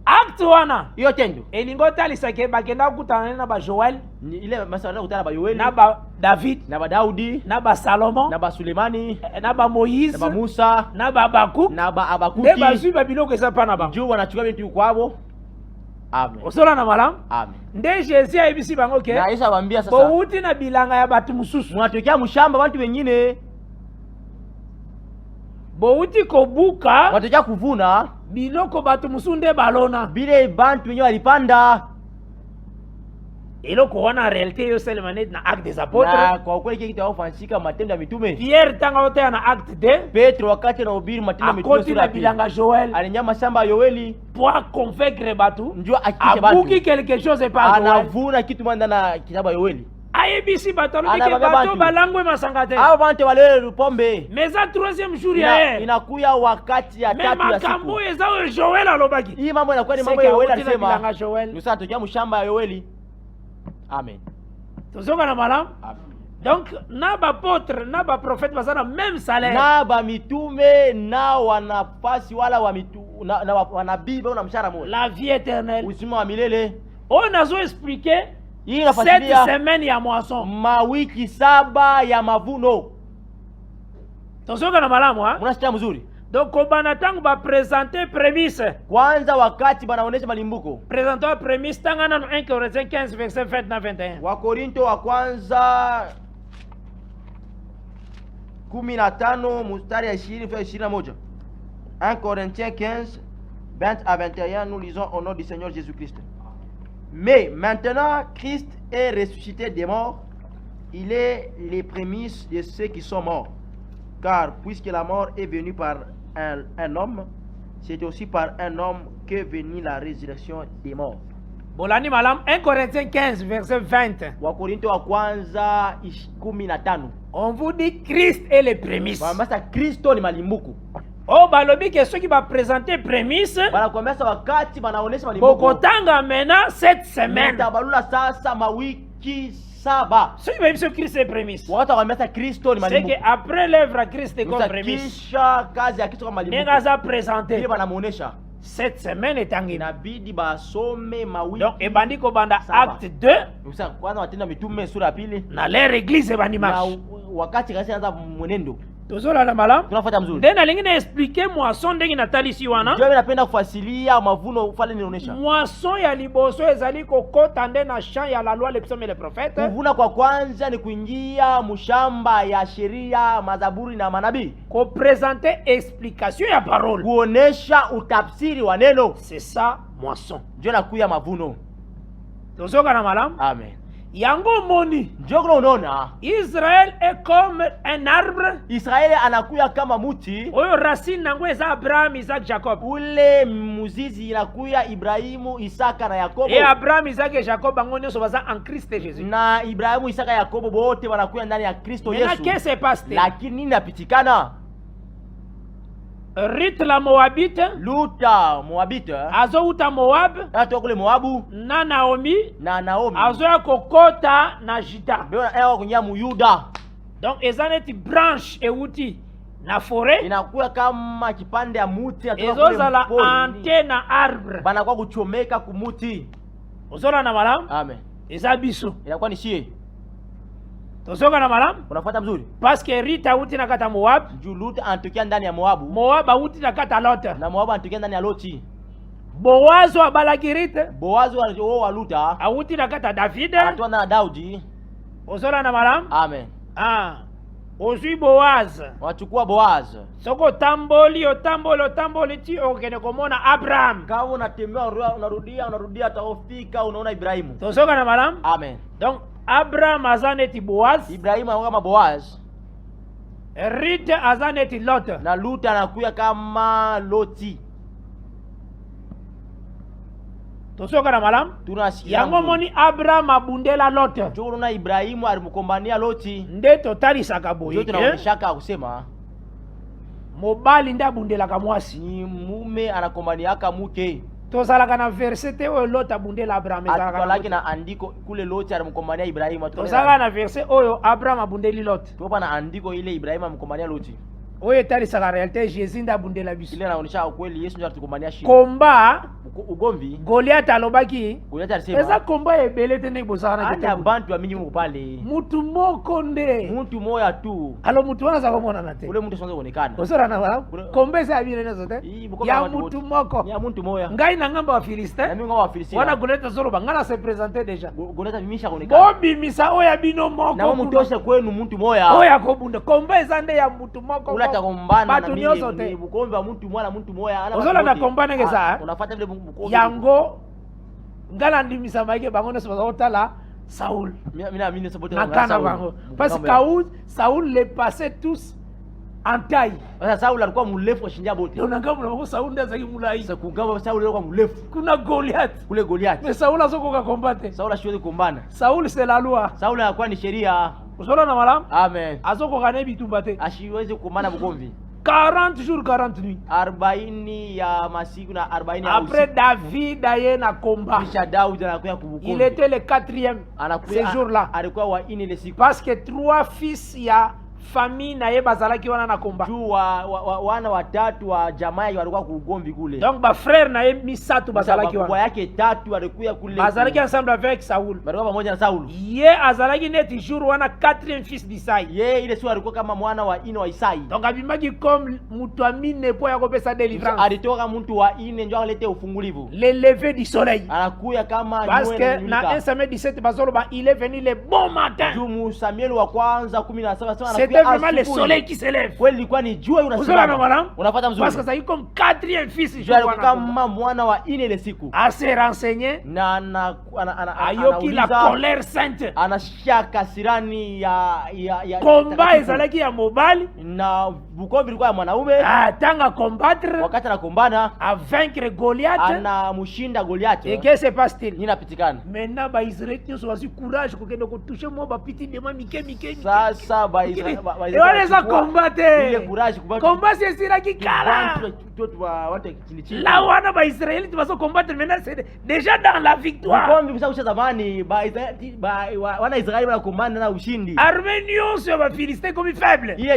Acte wana hiyo tendo elingo talisake bakenda kukutana na ba Joel ile masala kutana ba Yoeli na ba David na ba Daudi na ba Salomon na ba Sulemani na ba Moïse na ba Musa na ba Bakuk na ba Abakuki nde bazui ba biloko eza pa na ba jo wanachukua bintu kwabo. Amen. Osola na malam. Amen. Nde Jésus ayebisi bango ke na Yesu abambia sasa bouti na bilanga ya batu mususu munatokea mshamba watu wengine bouti kobuka watokea kuvuna biloko batu mususu nde balona bile bantu wenyewe walipanda. Eloko wana réalité yo seulement na acte des apôtres na kwa kweli kile kitawafanyika matendo ya mitume. Pierre tanga wote na acte 2 Petro wakati anahubiri matendo ya mitume sura ya bilanga Joel alinyama shamba ya Yoeli pour convaincre batu njoo akisha batu abuki quelque chose par anavuna kitu mwanda na kitabu ya Yoeli ayebisi bato alobiki bato balangwe masanga te hao bantu wale pombe mais ça troisième jour ya inakuya wakati ya tatu ya siku makambo eza Joel alobaki hii mambo inakuwa ni mambo ya Yoeli alisema bilanga Joel ndio sasa tokea mshamba ya Yoeli. Amen. Tozonga na malam. Donc na ba apôtre na ba prophète bazana même salaire na ba mitume na wanafasi wala wa mitu na wanabii na mshahara moja la vie éternelle uzima wa milele. On nazo expliquer hii inafasiria 7 semaines ya moisson mawiki 7 ya mavuno. Tozonga na malamu ha mnasikia mzuri. Donc kobana tangu ba présenter prémisse kwanza wakati banaonesha malimbuko présenter prémisse tanga na 1 Corinthiens 15 verset 20 na 21 wa Korinto wa kwanza 15 mstari ya 20-21 1 Corinthiens 15 20 à 21 nous lisons au nom du Seigneur Jésus-Christ. Mais maintenant Christ est ressuscité des morts, il est les prémices de ceux qui sont morts. Car puisque la mort est venue par un homme, c'est aussi par un homme qu'est venue la résurrection des morts. Bolani malam 1 Corinthiens 15 verset 20. Wakorinto wa kwanza 15. On vous dit Christ est les prémices. Bamasa Kristo ni malimbuku. Oh balobi que ceux qui va présenter prémisse banakomesa wakati banaonesha bokotanga maintenant cette semaine tabalula sasa mawiki saba. Ce qui veut dire Christ est prémisse. Wakati wakamesa Kristo ni c'est que après l'œuvre à Christ est comme prémisse. Kisha kazi ya Kristo kama malimbuko. Nengaza présenter. Ile banamuonesha. Cette semaine est tangine. Inabidi basome mawiki. Donc ebandi ko banda acte 2. Sasa kwanza watenda mitume sura ya pili. Na leur église ebandi marche. Wakati kanisa inaanza mwenendo. Tozola na malam. Tunafuata mzuri. Ndena lingine expliquer moisson ndenge natali si wana. Ndio napenda kufasilia mavuno ufale ninaonesha. Moisson ya liboso ezali kokota nde na champ ya la loi les psaumes et les prophètes. Kuvuna kwa kwanza ni kuingia mshamba ya sheria, mazaburi na manabii. Ko présenter explication ya parole. Kuonesha utafsiri wa neno. C'est ça moisson. Ndio nakuya mavuno. Tozoka na malam. Amen. Yango moni. Ndio unaona Israël est comme un arbre. Israeli anakuya kama muti. Oyo racine nango eza Abraham, Isaac, Jacob. Ule muzizi inakuya Ibrahimu, Isaka na Yakobo. Et Abraham, Isaac et Jacob bango nyonso baza en Christ Jésus. Na Ibrahimu, Isaka, Yakobo bote wanakuya ndani ya Kristo Yesu. Maintenant qu'est-ce qui se passe? Lakini nini napitikana? Ruth la Moabite, Luta Moabite, azouta Moab, atoka kule Moabu, na Naomi, azoya kokota na Juda. Beo kunya mu Yuda. Donc ezaneti branche euti na forêt. Inakuwa kama kipande ya muti atoka kule ezozala antenne na arbre. Banakuwa kuchomeka kumuti. Ozola na malam? Amen. Eza biso. Inakuwa ni shie. Tozoka na malam? Unafuata mzuri? Parce que Rita uti na kata Moab. Luta anatokea ndani ya Moabu. Moab uti na kata Lot. Na Moabu anatokea ndani ya Loti. Boazo abalaki Rita. Boazo wa Luta. Auti na kata David. Anatoa na Daudi. Ozola na malam? Amen. Ozui Boaz. Wachukua Boaz. Soko tamboli ti okene komona Abraham. Kama unatembea unarudia taofika unaona Ibrahimu. Tozoka na malam? Amen. Donc Abraham azaneti Boaz. Ibrahimu anakuwa kama Boaz. Rite azaneti Lot. Na Luta anakuya kama Loti. Tozoka na malam? Tunasikia. Yango moni Abraham abundela Lot. Njoo na Ibrahimu alimukombania Loti. Nde totali sakaboyi. Ndio tunaonyeshaka kusema mobali nda abundela kamwasi. Ni mume anakombaniaka mke. Tozalaka na verset oyo Lot abundela Abraham ezalaka. Lakini na andiko kule Loti alimukombania Ibrahimu. Tozalaka na verset oyo Abraham abundeli Lot. Tupo na andiko ile Ibrahimu amkombania Loti. Oyo etalisaka realite Jésus nda abundela biso. Ile inaonyesha ukweli Yesu ndio atukombania shida. Komba ugomvi Goliath alobaki. Goliath alisema eza komba ebele tene bozana kete. Ata bantu wa mingi mu pale. Mutu moko nde. Mutu moya tu. Alo mutu wana za komona nate. Ule mutu songe kuonekana. Osora na wala. Kombe za bile nazo te. Ya mutu moko. Ya mutu moya. Ngai na ngamba wa Filistin. Na mingi wa Filistin. Wana Goliath zolo bangana se présenter déjà. Goliath bimisha kuonekana. Bobi misa oya bino moko. Na mutu oshe kwenu mutu moya. Oya kobunda. Kombe za nde ya mutu moko. Ula ta kombana na mingi. Bukombe wa mutu mwana mutu moya. Osora na kombana ngeza. Unafuata vile bukombe. Yango ngala ndimisa maike bango neso bazotala Saoul. Mina sapote na bango. Parce que Saoul les passait tous en taille. Sasa Saul alikuwa mrefu wa shinja bote. Ndio ngamba na Saul ndio zaki mulai. Sasa kugamba Saul alikuwa mrefu. Kuna Goliath. Kule Goliath. Mais Saul asokoka kombate. Saul asiwezi kumbana. Saul c'est la loi. Saul alikuwa ni sheria. Usola na malam? Amen. Asokoka na bitumbate. Asiwezi kumbana bukomvi. 40 jours 40 nuits. 40 ya masiku na 40 ya usiku. Après David aye na combat. Kisha Daudi anakuja kubukomvi. Il était le 4e ce jour-là. Alikuwa wa 4 le siku. Parce que 3 fils ya famille na ye bazalaki wana na komba. Tu wana watatu wa jamaa walikuwa kuugomvi kule. Donc ba frère na ye misatu bazalaki wana. Kwa yake tatu walikuwa kule. Bazalaki ensemble avec Saoul. Walikuwa pamoja na Saul. Ye azalaki neti jour wana 4e fils d'Isai. Ye ile sio alikuwa kama mwana wa 4 wa Isai. Donc abimaki comme mutu amine po ya kopesa délivrance. Alitoka mtu wa 4 ndio alete ufungulivu. Le lever du soleil. Anakuya kama parce que na 1 Samuel 17 bazoloba il est venu le bon matin. Jumu Samuel wa kwanza 17 c'était vraiment le soleil qui se lève. Kweli ilikuwa ni jua unasimama. Unapata mzuri. Parce que ça y comme 4e fils kama mwana wa 4 ile siku. A se renseigner na ayoki la colère sainte. Anashaka sirani ya combat ezalaki ya mobali na bukombi ilikuwa ya mwanaume. Tanga combattre. Wakati anakombana a vaincre Goliath. Anamshinda Goliath. Et qu'est-ce qui se passe-t-il? Ninapitikana. Maintenant ba Israël nyoso wazi courage kokende ko toucher mo ba petit de mike. Sasa ba Israël Et on les a combattés. Combat c'est Sira qui kala. Là où on a Israël, tu vas se combattre maintenant, c'est déjà dans la victoire. Arméniens sur les Philistins comme faibles. Là,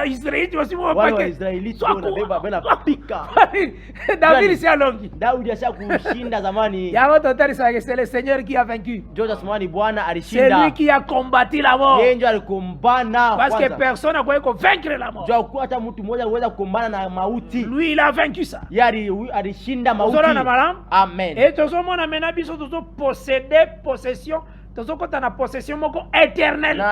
Israël, tu vas se voir. David, c'est à Longi. C'est le Seigneur qui a vaincu. C'est lui qui a combattu la mort. Parce que personne n'a pu vaincre la mort. Lui, il a vaincu ça. Amen. Et tout le monde a maintenant possédé possession. Tout le monde a possession éternelle.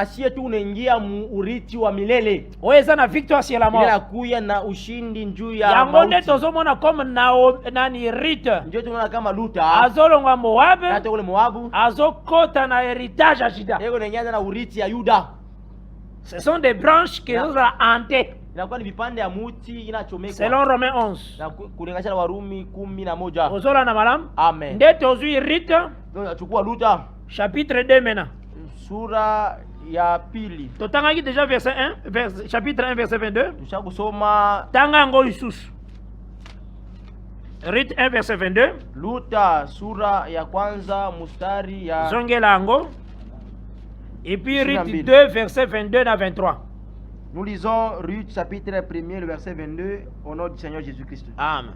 Oui, ça a victoire sur la mort. Yangone tout le monde a comme Nani Rite. Azolonga Moab. Azokota na héritage à Juda. Ce sont des branches qui nous ont hantés. Selon Romains 11. Ozola na malam. Amen. Ndete ozui Rite. Chapitre 2 maintenant. Sura ya pili. Totangaki déjà verset 1, chapitre 1 verset 22. Tushakusoma Tanga ngo isusu. Rite 1 verset 22. Luta sura ya kwanza mustari ya Zongela ngo. Et puis Rite 2 verset 22 à 23. Nous lisons Ruth chapitre 1er le verset 22 au nom du Seigneur Jésus-Christ. Amen.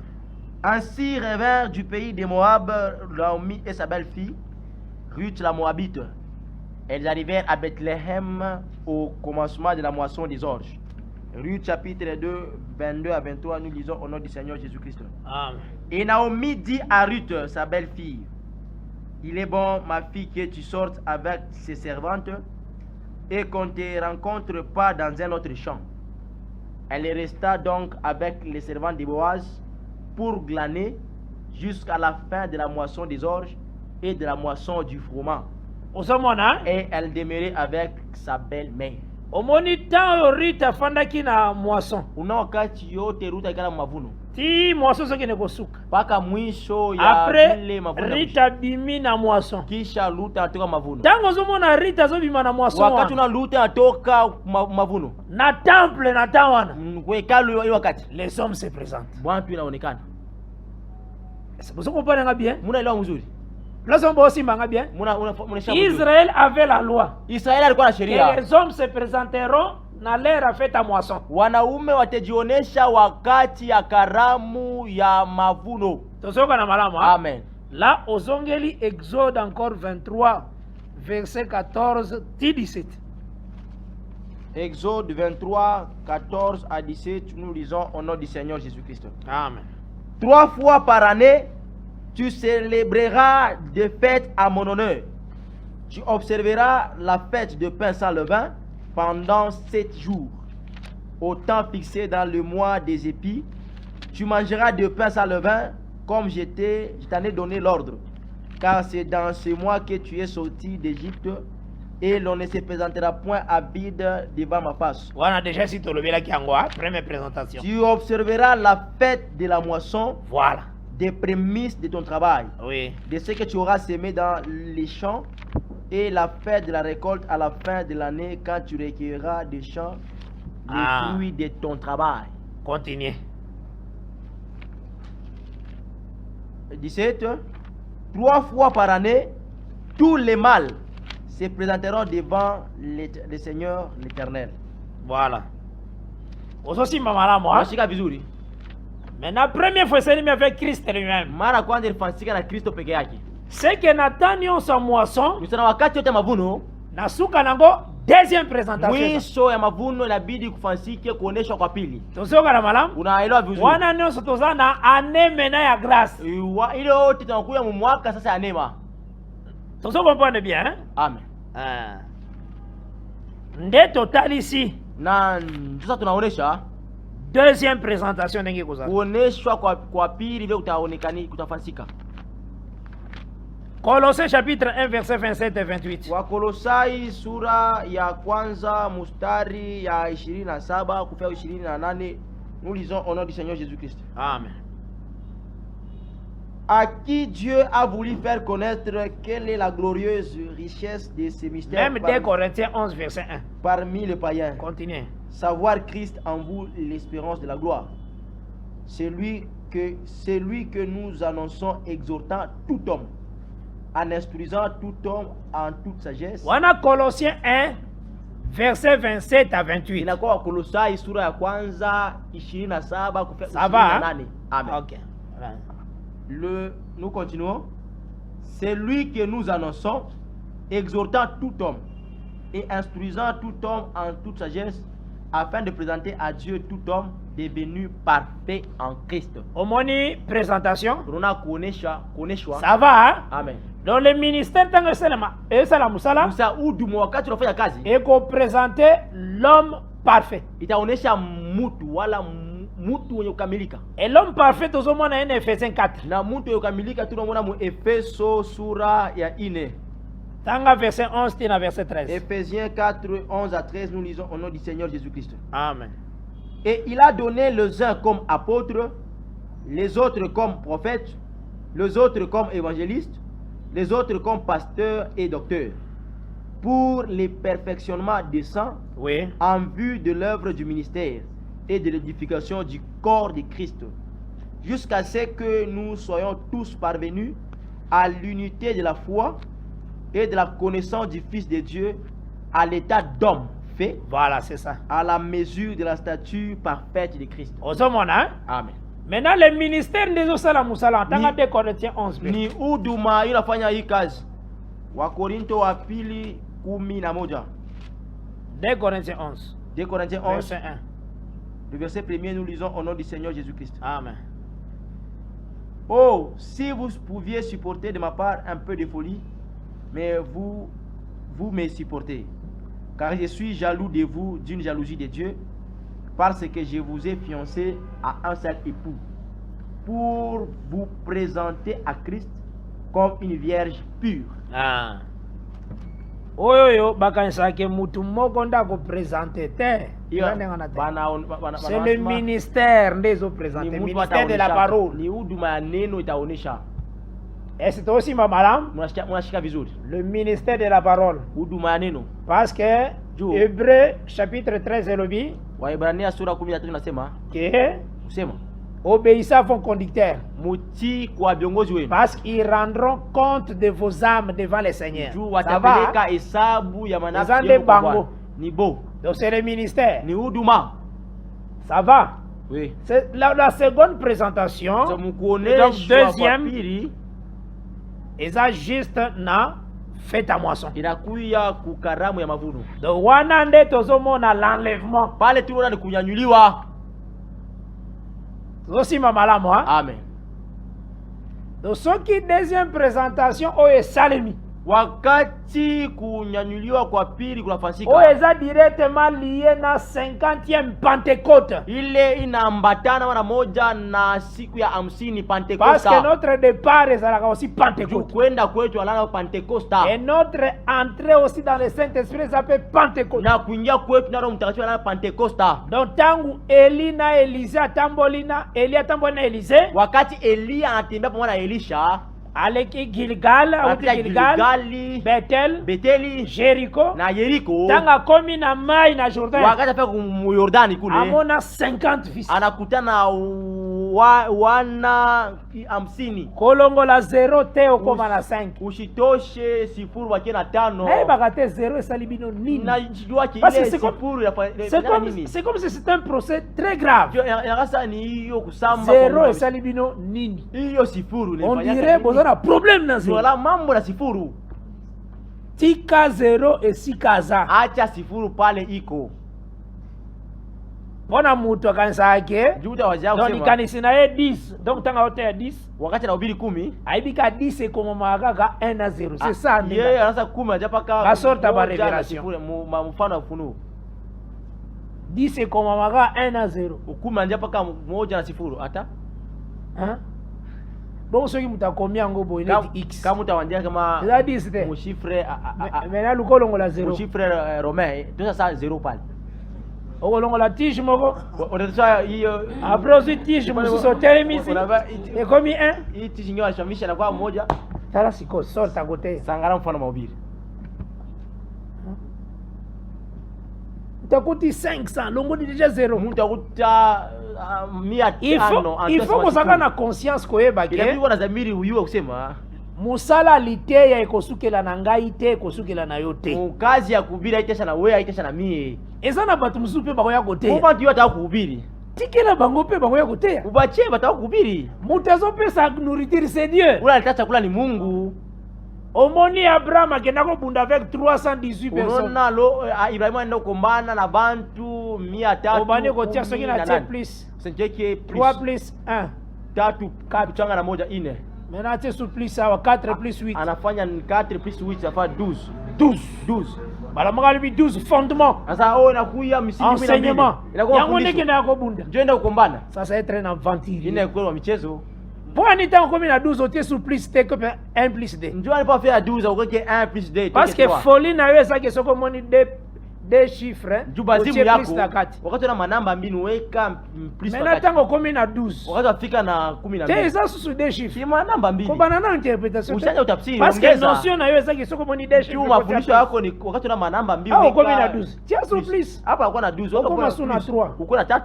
Ainsi revinrent du pays des Moab Naomi et sa belle-fille Ruth la Moabite. Elles arrivèrent à Bethléem au commencement de la moisson des orges. Ruth chapitre 2, 22 à 23, nous lisons au nom du Seigneur Jésus-Christ. Amen. Et Naomi dit à Ruth, sa belle-fille, il est bon, ma fille, que tu sortes avec ses servantes et qu'on ne te rencontre pas dans un autre champ. Elle resta donc avec les servantes de Boaz pour glaner jusqu'à la fin de la moisson des orges et de la moisson du froment. Et elle demeurait avec sa belle-mère. Ti moisson soki ne kosuka. Paka mwisho ya vile mavuno. Rita bimi na moisson. Kisha luta atoka mavuno. Tango zomona Rita zo bima na moisson. Wakati una luta atoka mavuno. Na temple na tawana. Kwekalu hiyo wakati. Les hommes se présentent. Watu inaonekana. Vous comprenez bien? Muna elewa mzuri. Bien. Israël avait la loi. Israël alikuwa na sheria. Et les hommes se présenteront na leur fête à moisson. Wanaume watajionesha wakati ya karamu ya mavuno. Tozoka na malamu. Amen. Là, ozongeli Exode encore 23 verset 14 17. Exode 23 14 à 17, nous lisons au nom du Seigneur Jésus-Christ. Amen. 3 fois par année, tu célébreras des fêtes à mon honneur. Tu observeras la fête de pain sans levain pendant 7 jours. Au temps fixé dans le mois des épis, tu mangeras de pain sans levain comme je t'en ai donné l'ordre. Car c'est dans ce mois que tu es sorti d'Égypte et l'on ne se présentera point à vide devant ma face. Voilà déjà si tu le là qui en première présentation. Tu observeras la fête de la moisson. Voilà. Des prémices de ton travail, oui, de ce que tu auras semé dans les champs, et la fête de la récolte à la fin de l'année quand tu recueilleras des champs les fruits de ton travail. Continuez. 17. 3 fois par année, tous les mâles se présenteront devant le Seigneur l'Éternel. Voilà. Aussi mamala moi. Vizuri. Mais la première fois c'est avec Christ lui-même. Mara kwanza ilifansika na Kristo peke yake. C'est que Nathaniel sa moisson. Nisana wakati yote mavuno. Nasuka nango deuxième présentation. Mwisho ya mavuno inabidi kufansike kuoneshwa kwa pili. Tosoka na malamu. Unaelewa vizuri. Wana nyoso tozana anemena ya grâce. Ile yote tunakuya mu mwaka sasa ya neema. Tosoka comprendre bien, hein? Amen. Nde total ici. Na sasa tunaonesha deuxième présentation ndenge koza. Kuoneshwa kwa pili ile utaonekani kutafansika. Colossiens chapitre 1 verset 27 et 28. Wakolosai sura ya kwanza mustari ya 27 kufika 28. Nous lisons au nom du Seigneur Jésus-Christ. Amen. à qui Dieu a voulu faire connaître quelle est la glorieuse richesse de ses mystères Même 2 Corinthiens 11, verset 1. parmi les païens. Continue. Savoir Christ en vous, l'espérance de la gloire. C'est lui que nous annonçons, exhortant tout homme, en instruisant tout homme en toute sagesse. Wana Colossiens 1, verset 27 à 28. Inakuwa Kolosai sura ya kwanza 27 kufika Ça va, 28. Amen. Ok. Nous continuons. C'est lui que nous annonçons, exhortant tout homme et instruisant tout homme en toute sagesse, afin de présenter à Dieu tout homme devenu parfait en Christ. Omoni présentation. Ça Ça va, hein? Amen. Dans le ministère tant que c'est la musala, Musa udumu wakati unafanya kazi et qu'on présenter l'homme parfait. itaonesha mtu wala mtu wenye kukamilika. Et l'homme parfait tout le monde en Ephésiens 4. Na mtu wenye kukamilika tunamwona mu Efeso sura ya 4. Tanga verset 11 tina verset 13. Ephésiens 4, 11 à 13, nous lisons au nom du Seigneur Jésus-Christ. Amen. Et il a donné les uns comme apôtres, les autres comme prophètes, les autres comme évangélistes, les autres comme pasteurs et docteurs, pour le perfectionnement des saints, Oui. en vue de l'œuvre du ministère et de l'édification du corps de Christ, jusqu'à ce que nous soyons tous parvenus à l'unité de la foi et de la connaissance du Fils de Dieu, à l'état d'homme fait, Voilà, c'est ça. à la mesure de la stature parfaite de Christ. Ozomona. Amen. Maintenant, le ministère des Osala Musala, Tanga 2 Corinthiens 11. Ni huduma inafanya hii kazi. Wakorinto wa pili 11. 2 Corinthiens 11. 2 Corinthiens 11. Verset 1. Le verset premier, nous lisons au nom du Seigneur Jésus-Christ. Amen. Oh, si vous pouviez supporter de ma part un peu de folie, mais vous me supportez. Car je suis jaloux de vous d'une jalousie de Dieu, parce que je vous ai fiancé à un seul époux, pour vous présenter à Christ comme une vierge pure. Ah. Oyo bakanisa ke mutu moko ndako présenter te. C'est le ministère ndezo présenter, ministère de la parole. Ni huduma ya neno itaonesha. Et c'est aussi ma madame, Mnashika vizuri. le ministère de la parole. Huduma ya neno. Parce que Hébreu chapitre 13 elobi Waebrania sura 13 nasema que kusema obéissez à vos conducteurs, mutii kwa viongozi wenu. parce qu'ils rendront compte de vos âmes devant le Seigneur. Juu Ça va? watapeleka hesabu ya manafsi Zande yenu kwa bango. Bwana. Ni bo. Donc c'est le ministère. Ni huduma. Ça va? Oui. C'est la seconde présentation. So Donc mukuonesha kwa deuxième, pili et ça juste na fête à moisson. inakuya kukaramu ya mavuno. Donc wana nde tozomona l'enlèvement. Pale tunaona ni kunyanyuliwa. Tozosima malamu hein? Amen. Donc ce qui deuxième présentation oyo esalemi. Wakati kunyanyuliwa kwa pili kunafanyika, Oyo eza directement lié na 50e Pentecôte. ile inaambatana mara moja na siku ya 50 Parce que Pentecosta. notre départ ezalaka aussi Juu Pentecôte. kwenda kwetu alana Pentecosta. Et notre entrée aussi dans le Saint-Esprit s'appelle Pentecôte. Na kuingia kwetu na Roho Mtakatifu alana Pentecosta. Donc tangu Eli na Élisée atamboli na Élisée, Wakati Elia anatembea pamoja na Elisha, aleki Gilgal, auti katika Gilgal, Gilgali, Bethel, Beteli Jericho, na Yeriko, tanga komi na mai na Jourdain, wakati afika mu Yordani kule, amona 50 fils. anakutana wana 50. Kolongola 0 te okoma na 5. Usitoshe sifuru wakie na 5. Nayebaka te 0 esali bino nini? Najua ki Parce que ile c'est comme- sifuru C'est comme si c'était un procès très grave. yakasa ni hiyo kusamba 0 esali bino nini? hiyo sifuru On dirait bozana problème na 0. wala mambo na sifuru. Tika 0 esikaza. Acha sifuru pale iko. Bona mutu akanisa yake. Juda wajao Donc kusema ikanisi na ye 10. Donc tanga hote ya 10. wakati anahubiri 10, Aibika 10 ekomoma kaka 1 à 0. C'est ça yeye ndenga. anaanza 10 ajapaka Basorta ba revelation. mfano wa ufunuo. 10 ekomoma kaka 1 à 0. 10 ajapaka moja na sifuru hata Hein? Donc soki mutu akomi yango boye neti X. kama utawandia kama Eza 10 te. mushifre Mais na lukolongola 0. mushifre romain tout ça 0 pale. okolongola tige moko unatoa hiyo après aussi tige mususu otelemisi ekomi un hii tige nyingine alishamisha na kwa moja. Tala siko sorta kote Sangara mfano mahubiri takuti 500 longo ni déjà zero. Mtu akuta 500 il faut kusaka na conscience koyeba ke bila na dhamiri uyue kusema musala liteya ekosukela na ngai te ekosukela na yo te. Mukazi ya kuhubiri haitesha na wewe haitesha na mie. Eza na batu mususu pe bakoya koteya. Kwa ndio ataka kuhubiri. Tikela bango pe bakoya koteya. Ubachie bataka kuhubiri. Mutu azopesa nourriture c'est Dieu. Ula alita chakula ni Mungu. Omoni Abraham akenda kobunda avec 318 personnes. Unaona lo Ibrahim anaenda kukombana na bantu 300. Obane kotia soki na tie plus. Senjeke plus 3 plus 1. 3 kuchanga na moja 4. Maintenant tu sous plus sawa 4 plus 8. Anafanya 4 plus 8 ça fait 12. 12. Bala mangalibi 12 fondement. Sasa inakuya msingi enseignement. Yango ndeke na kobunda. Njenda kukombana. Sasa être na aventure. Ina kweli wa michezo. Pour ni tant comme na 12 otie sous plus t que 1 plus 2. Njoo alipo faire 12 au que 1 plus 2. Parce que folie na yo ça que soko moni des chiffres. Jubazimu yako. Wakati una manamba mbili weka plus. Maintenant tango komi na 12. Wakati afika na 12. Te ça sous des chiffres. Si manamba mbili. Kwa banana interpretation. Ushaje utafsiri. Parce que notion na yo ça que soko moni des chiffres. Tu mafundisho yako ni wakati una manamba mbili weka. Komi na 12. Tia sous plus. Hapa uko na 12. Uko na 3. Uko na 3.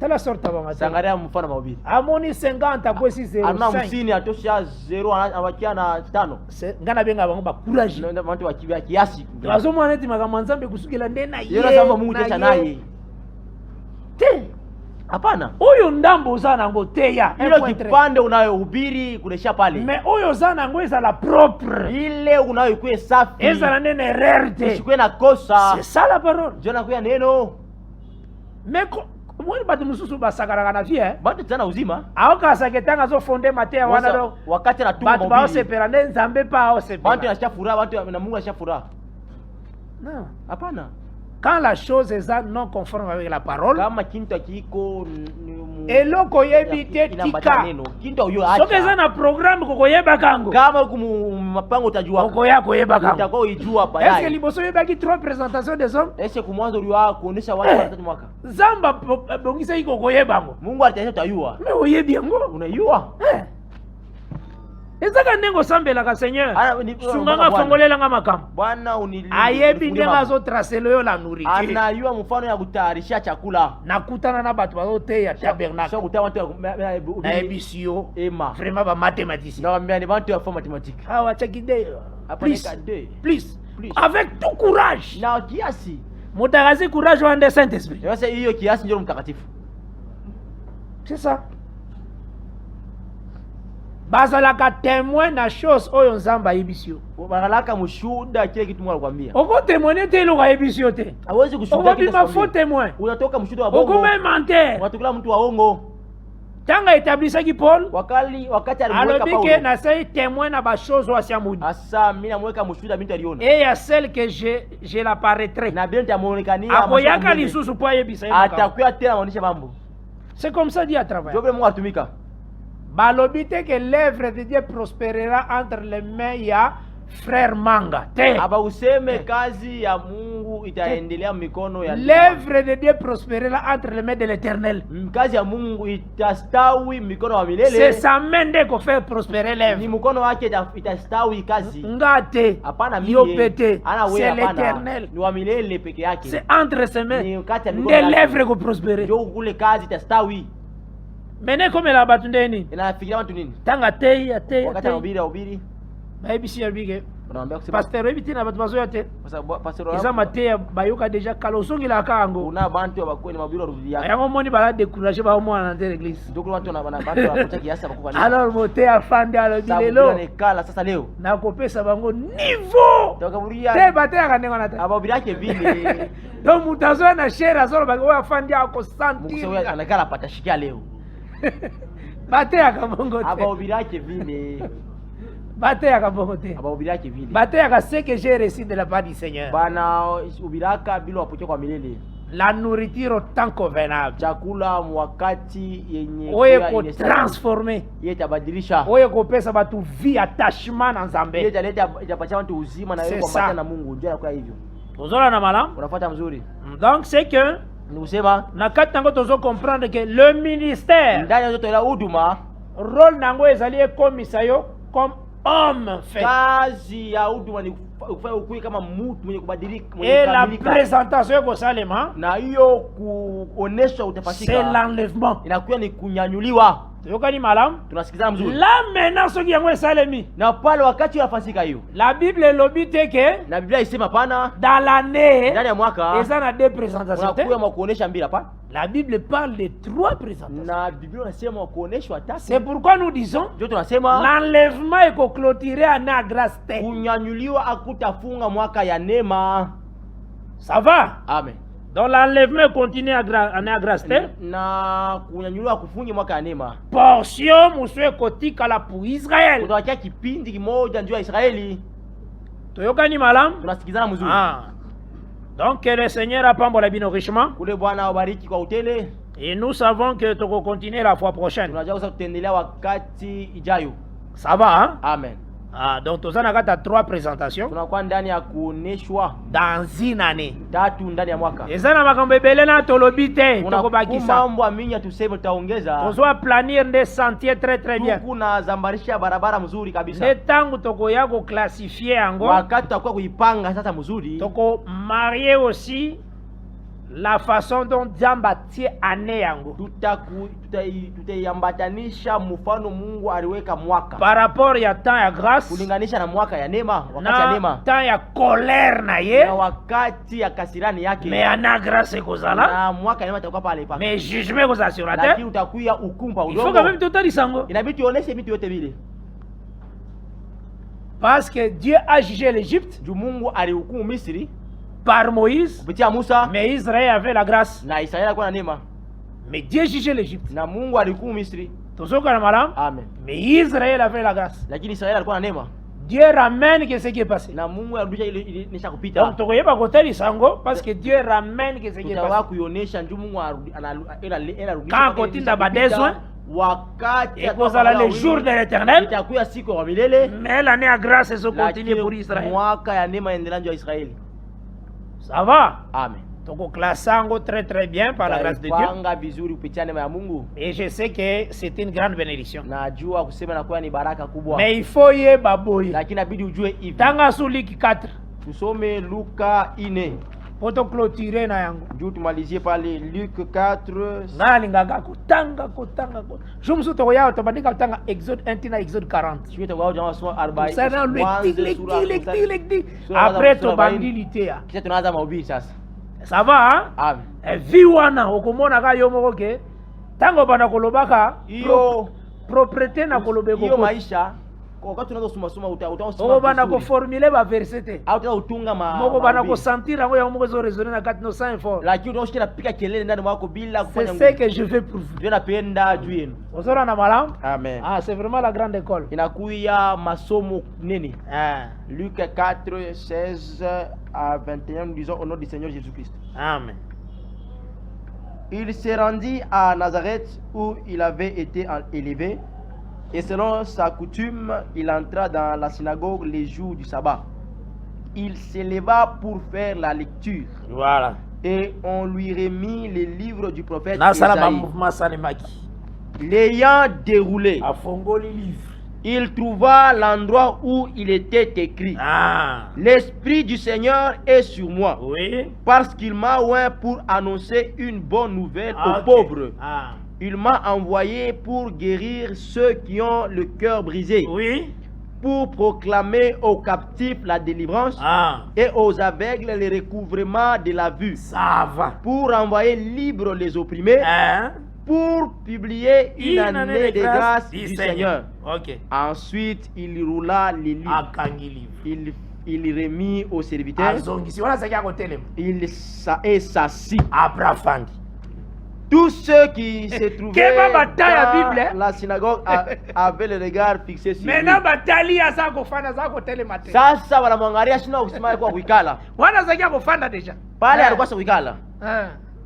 Tala sorta banga. Sangaria mfano mahubiri. Amoni 50 kwa 0. Ana 50 atosha 0 anabakia na 5. Ngana benga bango ba courage. Ndio watu wakibia kiasi. Wazo mwana eti makamwa nzambe kusukila ndena ye. Yeye sasa Mungu tesha naye. Te. Hapana. Huyo ndambo zana ngo teya. Ile kipande unayohubiri kunesha pale. Mais huyo zana ngo eza la propre. Ile unayokuwa safi. Eza na nene erreur. Usikwe na kosa. C'est ça la parole. Jona kuya neno. Mais mwini batu mususu basakara na vie batu tana uzima aoka saketanga zo fonde matea wana do wakati na tuma batu bao sepera ne nzambe pa ao sepera batu na shafura batu na Mungu ashafura. Non, hapana. Quand la chose est non conforme avec la parole, kama kintu kiko eloko yebite tika kintu uyo acha soke za na programme koko yeba kango kama kumapango utajua koko yako yeba kango utakao ijua baadaye. Est-ce que liboso yeba ki trois présentations des hommes? Est-ce que kumwanzo uliwa kuonesha watu watatu mwaka zamba bongisa iko koko yeba ngo Mungu ataisha utajua mais oyebi ngo unayua ezaka nengo sambela ka Seigneur sunganga fongolela nga makambo Bwana unilipa ayebi ndenga zo tracelo yo la nourriture anayua mfano ya kutayarisha chakula nakutana na batu bazote ya tabernacle sio kutana watu na ebisio ema vraiment ba mathématicien na mbia ni watu wa mathématique hawa chakide please avec tout courage na kiasi mutakazi courage wa Saint Esprit sasa hiyo kiasi ndio mtakatifu c'est ça bazalaka témoin na chose oyo nzamba yebisio bazalaka mushuda kile kitu mwana kwambia oko témoigner te lo yebisio te hawezi kushuhudia kile kitu faux témoin unatoka mshuda wa bongo oko même menteur watukula mtu wa hongo tanga établisaki Paul wakati alimweka Paulo alobike na sai témoin na ba chose wa siamudi asa mimi namweka mshuda mimi aliona et ya celle que je la paraîtrai na bien tamonekania akoyaka lisusu po yebisa atakuwa tena maonisha mambo. C'est comme ça dit à travers Jobe Mungu atumika balobite que l'œuvre de Dieu prospérera entre les mains ya frère Manga te aba useme kazi ya Mungu itaendelea mikono ya l'œuvre de Dieu prospérera entre les mains de l'Éternel. Kazi ya Mungu itastawi mikono wa milele. C'est sa main de ko faire prospérer l'œuvre. Ni mkono wake itastawi kazi. Ngate. Hapana mimi. Yopete. C'est l'Éternel. Ni wa milele peke yake. C'est entre ses mains. Ni kati ya mikono yake. De l'œuvre ko prospérer. Ndio kule kazi itastawi. Mene kome la batu ndeni. Inafikiria watu nini? Tanga tei ate. Wakati ubiri. Baibisi yabige. Unaambia kusema pasteur ebiti na batu bazoya te. Pasteur Eza mateya bayoka déjà kalosongi la kango. Una bantu abakweni mabiro rudi yake. Yango moni bala décourager ba mwana na l'église. Ndio kuna watu na bantu wakuta kiasi abako kanisa. Alors mote afande alo dilelo. Sababu kala sasa leo. Na kopesa bango niveau. Tokaburia. Te bateya kanengo na te. Ababiri yake vile. Donc mutazo na share azoro bango afande ako sentir. Mungu anakala patashikia leo. Bateya kabongo te. Ababiri yake vile. Bateya kabongo te. Ababiri yake vile. Bateya ka ce que j'ai reçu de la part du Seigneur. Bana ubiraka bila wapokea kwa milele. La nourriture autant convenable. Chakula wakati yenye oye ko transformer. Yeye tabadilisha. Oye ko pesa batu vie attachement na Nzambe. Yeye italeta itapatia watu uzima na yeye kwa na Mungu. Ndio kwa hivyo. Unafuata mzuri. Donc c'est que Ni kusema nakati nango tozo comprendre que le ministère ndani ya zote la huduma, rôle nango ezali ekomisa yo comme homme fait. kazi ya huduma ni kufanya ukui kama mtu mwenye kubadilika, mwenye Et la kukamilika. présentation yako salema, Na hiyo kuonesha utafasika, c'est l'enlèvement. inakuwa ni kunyanyuliwa. Toyokani malam? Tunasikizana mzuri. Là maintenant soki yango esalemi. Na pale wakati ya fasika hiyo, La Bible elobi te que na Biblia isema pana dans l'année ndani ya mwaka eza na deux présentations. unakuwa mwa kuonesha mbili hapa, La Bible parle de trois présentations. na Biblia inasema kuoneshwa tatu. C'est pourquoi nous disons Ndio tunasema l'enlèvement est clôturé en grâce. kunyanyuliwa akutafunga mwaka ya neema. Ça va? Amen. Donc l'enlèvement continue en grâce. Na kunyanyuliwa kufungi mwaka ya neema. Portion muswe kotika la pour Israël. Kutawakia kipindi kimoja ndio ya Israeli. Toyokani malam? Tunasikizana mzuri. Donc que le Seigneur apambola bino richement. Kule Bwana awabariki kwa utele. Et nous savons que tu vas continuer la fois prochaine. Tunajua sasa tutaendelea wakati ijayo. Ça va, hein? Amen. Donc tu as trois présentations Tunakuwa ndani ya kuoneshwa dans une année. tatu ndani ya mwaka. Ezana makambo ebele na tolobite tokobakisa. Mambo aminya tuseme tutaongeza. Tozwa planir des sentiers très bien. Kuna zambarisha barabara mzuri kabisa. Le tangu tokoya ko classifier yango. Wakati tutakuwa kuipanga sasa mzuri. Toko marier aussi la façon dont Diamba tie année yango. Tutaiambatanisha mfano Mungu aliweka mwaka. Par rapport ya temps ya grâce. Kulinganisha na mwaka ya neema, wakati ya neema. Temps ya colère na ye. Na wakati ya kasirani yake. Mais ana grâce kozala. Na mwaka ya neema itakuwa pale pale. Mais jugement kozasura te. Lakini utakuya ukumpa udongo. Il faut quand même totali sango. Inabidi tuoneshe vitu yote vile. Parce que Dieu a jugé l'Égypte. Juu Mungu alihukumu Misri par Moïse, kupitia Musa, mais Israël avait la grâce. Na Israël alikuwa na neema. Mais Dieu jugeait l'Égypte. Na Mungu alihukumu Misri. Tozoka na malam. Amen. Mais Israël avait la grâce. Lakini Israël alikuwa na neema. Dieu ramène que ce qui est passé. Na Mungu arudisha ile nisha kupita. Donc tokoyeba koteli sango parce que Dieu ramène que ce qui est passé. Tutawa kuionesha ndio Mungu anarudisha. Quand kotinda badezwe wakati ekozala le jour de l'Éternel. Itakuwa siku ya milele. Mais l'année à grâce se continue pour Israël. Mwaka ya neema endelea ndio Israeli. Ça va? Amen. Toko klasango très bien par la grâce de Dieu. Panga vizuri kupitia neema ya Mungu. Et je sais que c'est une grande bénédiction. Najua kusema na kwa ni baraka kubwa. Mais il faut y baboy. Lakini inabidi ujue hivi. Tanga sur Luc 4. Tusome Luka 4. Poto clôturer na yango. Juu tumalizie pale Luc 4. Nalingaka kutanga. Jumsu to yao to bandika kutanga Exode 1 tina Exode 40. Juu to wao jamaa sura 40. Sana lecti. Après to bandilité ya. Kisha tunaanza mahubiri sasa. Ça va, hein? Amen. Vi wana okomona ka yo moko ke tango bana kolobaka iyo propriété na kolobeko. Iyo maisha wakati unaanza soma utaosoma bana ko formuler ba verset au tena utunga moko bana ko sentir ngo ya moko zo raisonner na kati no sans effort. Lakini unaoshikia pika kelele ndani mwako bila kufanya nguvu. C'est ce que je veux pour vous. Ndio napenda juu yenu. Osora na malam? Amen. C'est vraiment la grande école. Inakuya masomo nini? Luc 4 16 à 21 nous disons au nom du Seigneur Jésus-Christ. Amen. Il se rendit à Nazareth où il avait été élevé. Et selon sa coutume, il entra dans la synagogue les jours du sabbat. Il s'éleva pour faire la lecture. Voilà. Et on lui remit les livres du prophète Isaïe. L'ayant déroulé, il trouva l'endroit où il était écrit. L'Esprit du Seigneur est sur moi. Oui. Parce qu'il m'a oint pour annoncer une bonne nouvelle aux pauvres. Il m'a envoyé pour guérir ceux qui ont le cœur brisé. Oui. Pour proclamer aux captifs la délivrance et aux aveugles le recouvrement de la vue. Ça va. Pour envoyer libres les opprimés. Pour publier une année de grâce du Seigneur. Okay. Ensuite, il roula les livres. Il remit aux serviteurs. Il s'assit. Tous ceux qui se trouvaient dans la synagogue avaient le regard fixé sur lui. Sasa wanamwangalia shina kusimama kwa kuikala. Pale alikuwa kuikala.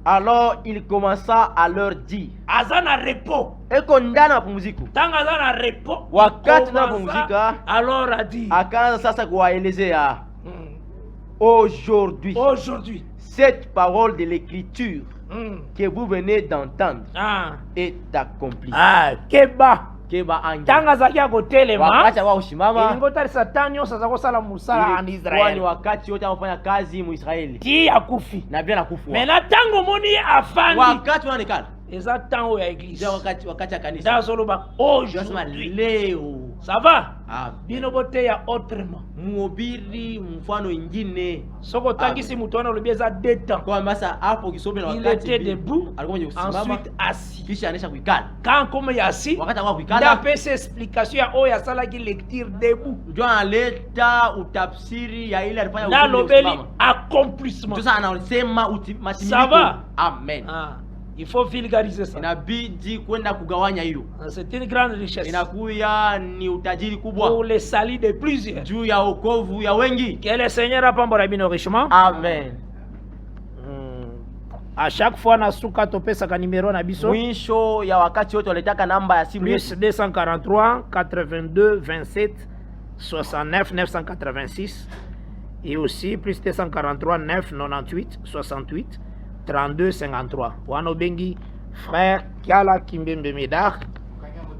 Alors il commença à leur dire. Azana repos. Eko ndani mapumziko. Tanga azana repos. Wakati na mapumzika, alors a dit. Akaanza sasa kuwaelezea. Aujourd'hui, cette parole de l'écriture que vous venez d'entendre est accomplie. Keba tanga zakia kotelema ingotarisa tanyo sasa kosala musala en Israël wakati yote anafanya kazi mu Israeli ti akufi na bien akufu mena tango moni afandi wakati wanekala eza tango ya église wakati ya kanisa dazoloba aujourd'hui leo ça va bino bote ya autrement muobiri mfano ingine soko tangisi mutu wana lobi eza 2 temps kwa masa hapo kisomela wakati il était debout ensuite assis kisha anesha kuikala quand comme ya assis wakati wa kuikala da pesa explication ya oya sala ki lecture debout ndio analeta utafsiri ya ile alifanya na lobeli accomplissement sasa anasema matimilio. Ça va? Amen. Il faut vulgariser ça. Inabidi kwenda kugawanya hiyo. C'est une grande richesse. Inakuya ni utajiri kubwa. Pour le salut de plusieurs. Juu ya wokovu ya wengi. Que le Seigneur apambora bino richement. Amen. À chaque fois na suka topesa ka numéro na biso. Mwisho ya wakati wote waletaka namba ya simu plus 243 82 27 69 986 et aussi plus 243 9 98 68 32 53. Wano bengi frère Kiala Kimbembe Medar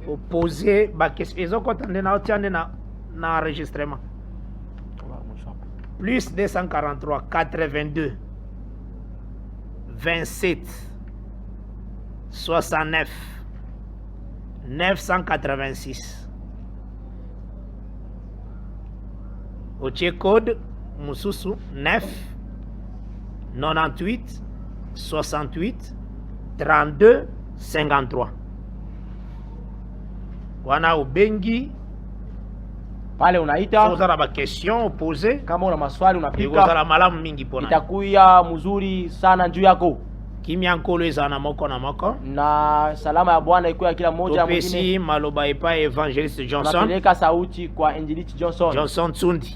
opposé ba question ezoko tande na otiande na enregistrement. Plus 243 82 27 69 986. Otie code Mususu 9 98 68 32 53. Wana ubengi pale unaita uzara ba question opposé kama una maswali unapika uzara malamu mingi pona itakuya mzuri sana juu yako. Kimya nkolo ezana moko na moko na salama ya Bwana ikuya kila mmoja mwingine. Topesi maloba epa evangeliste Johnson. Tunapeleka sauti kwa Evangelist Johnson Tsundi.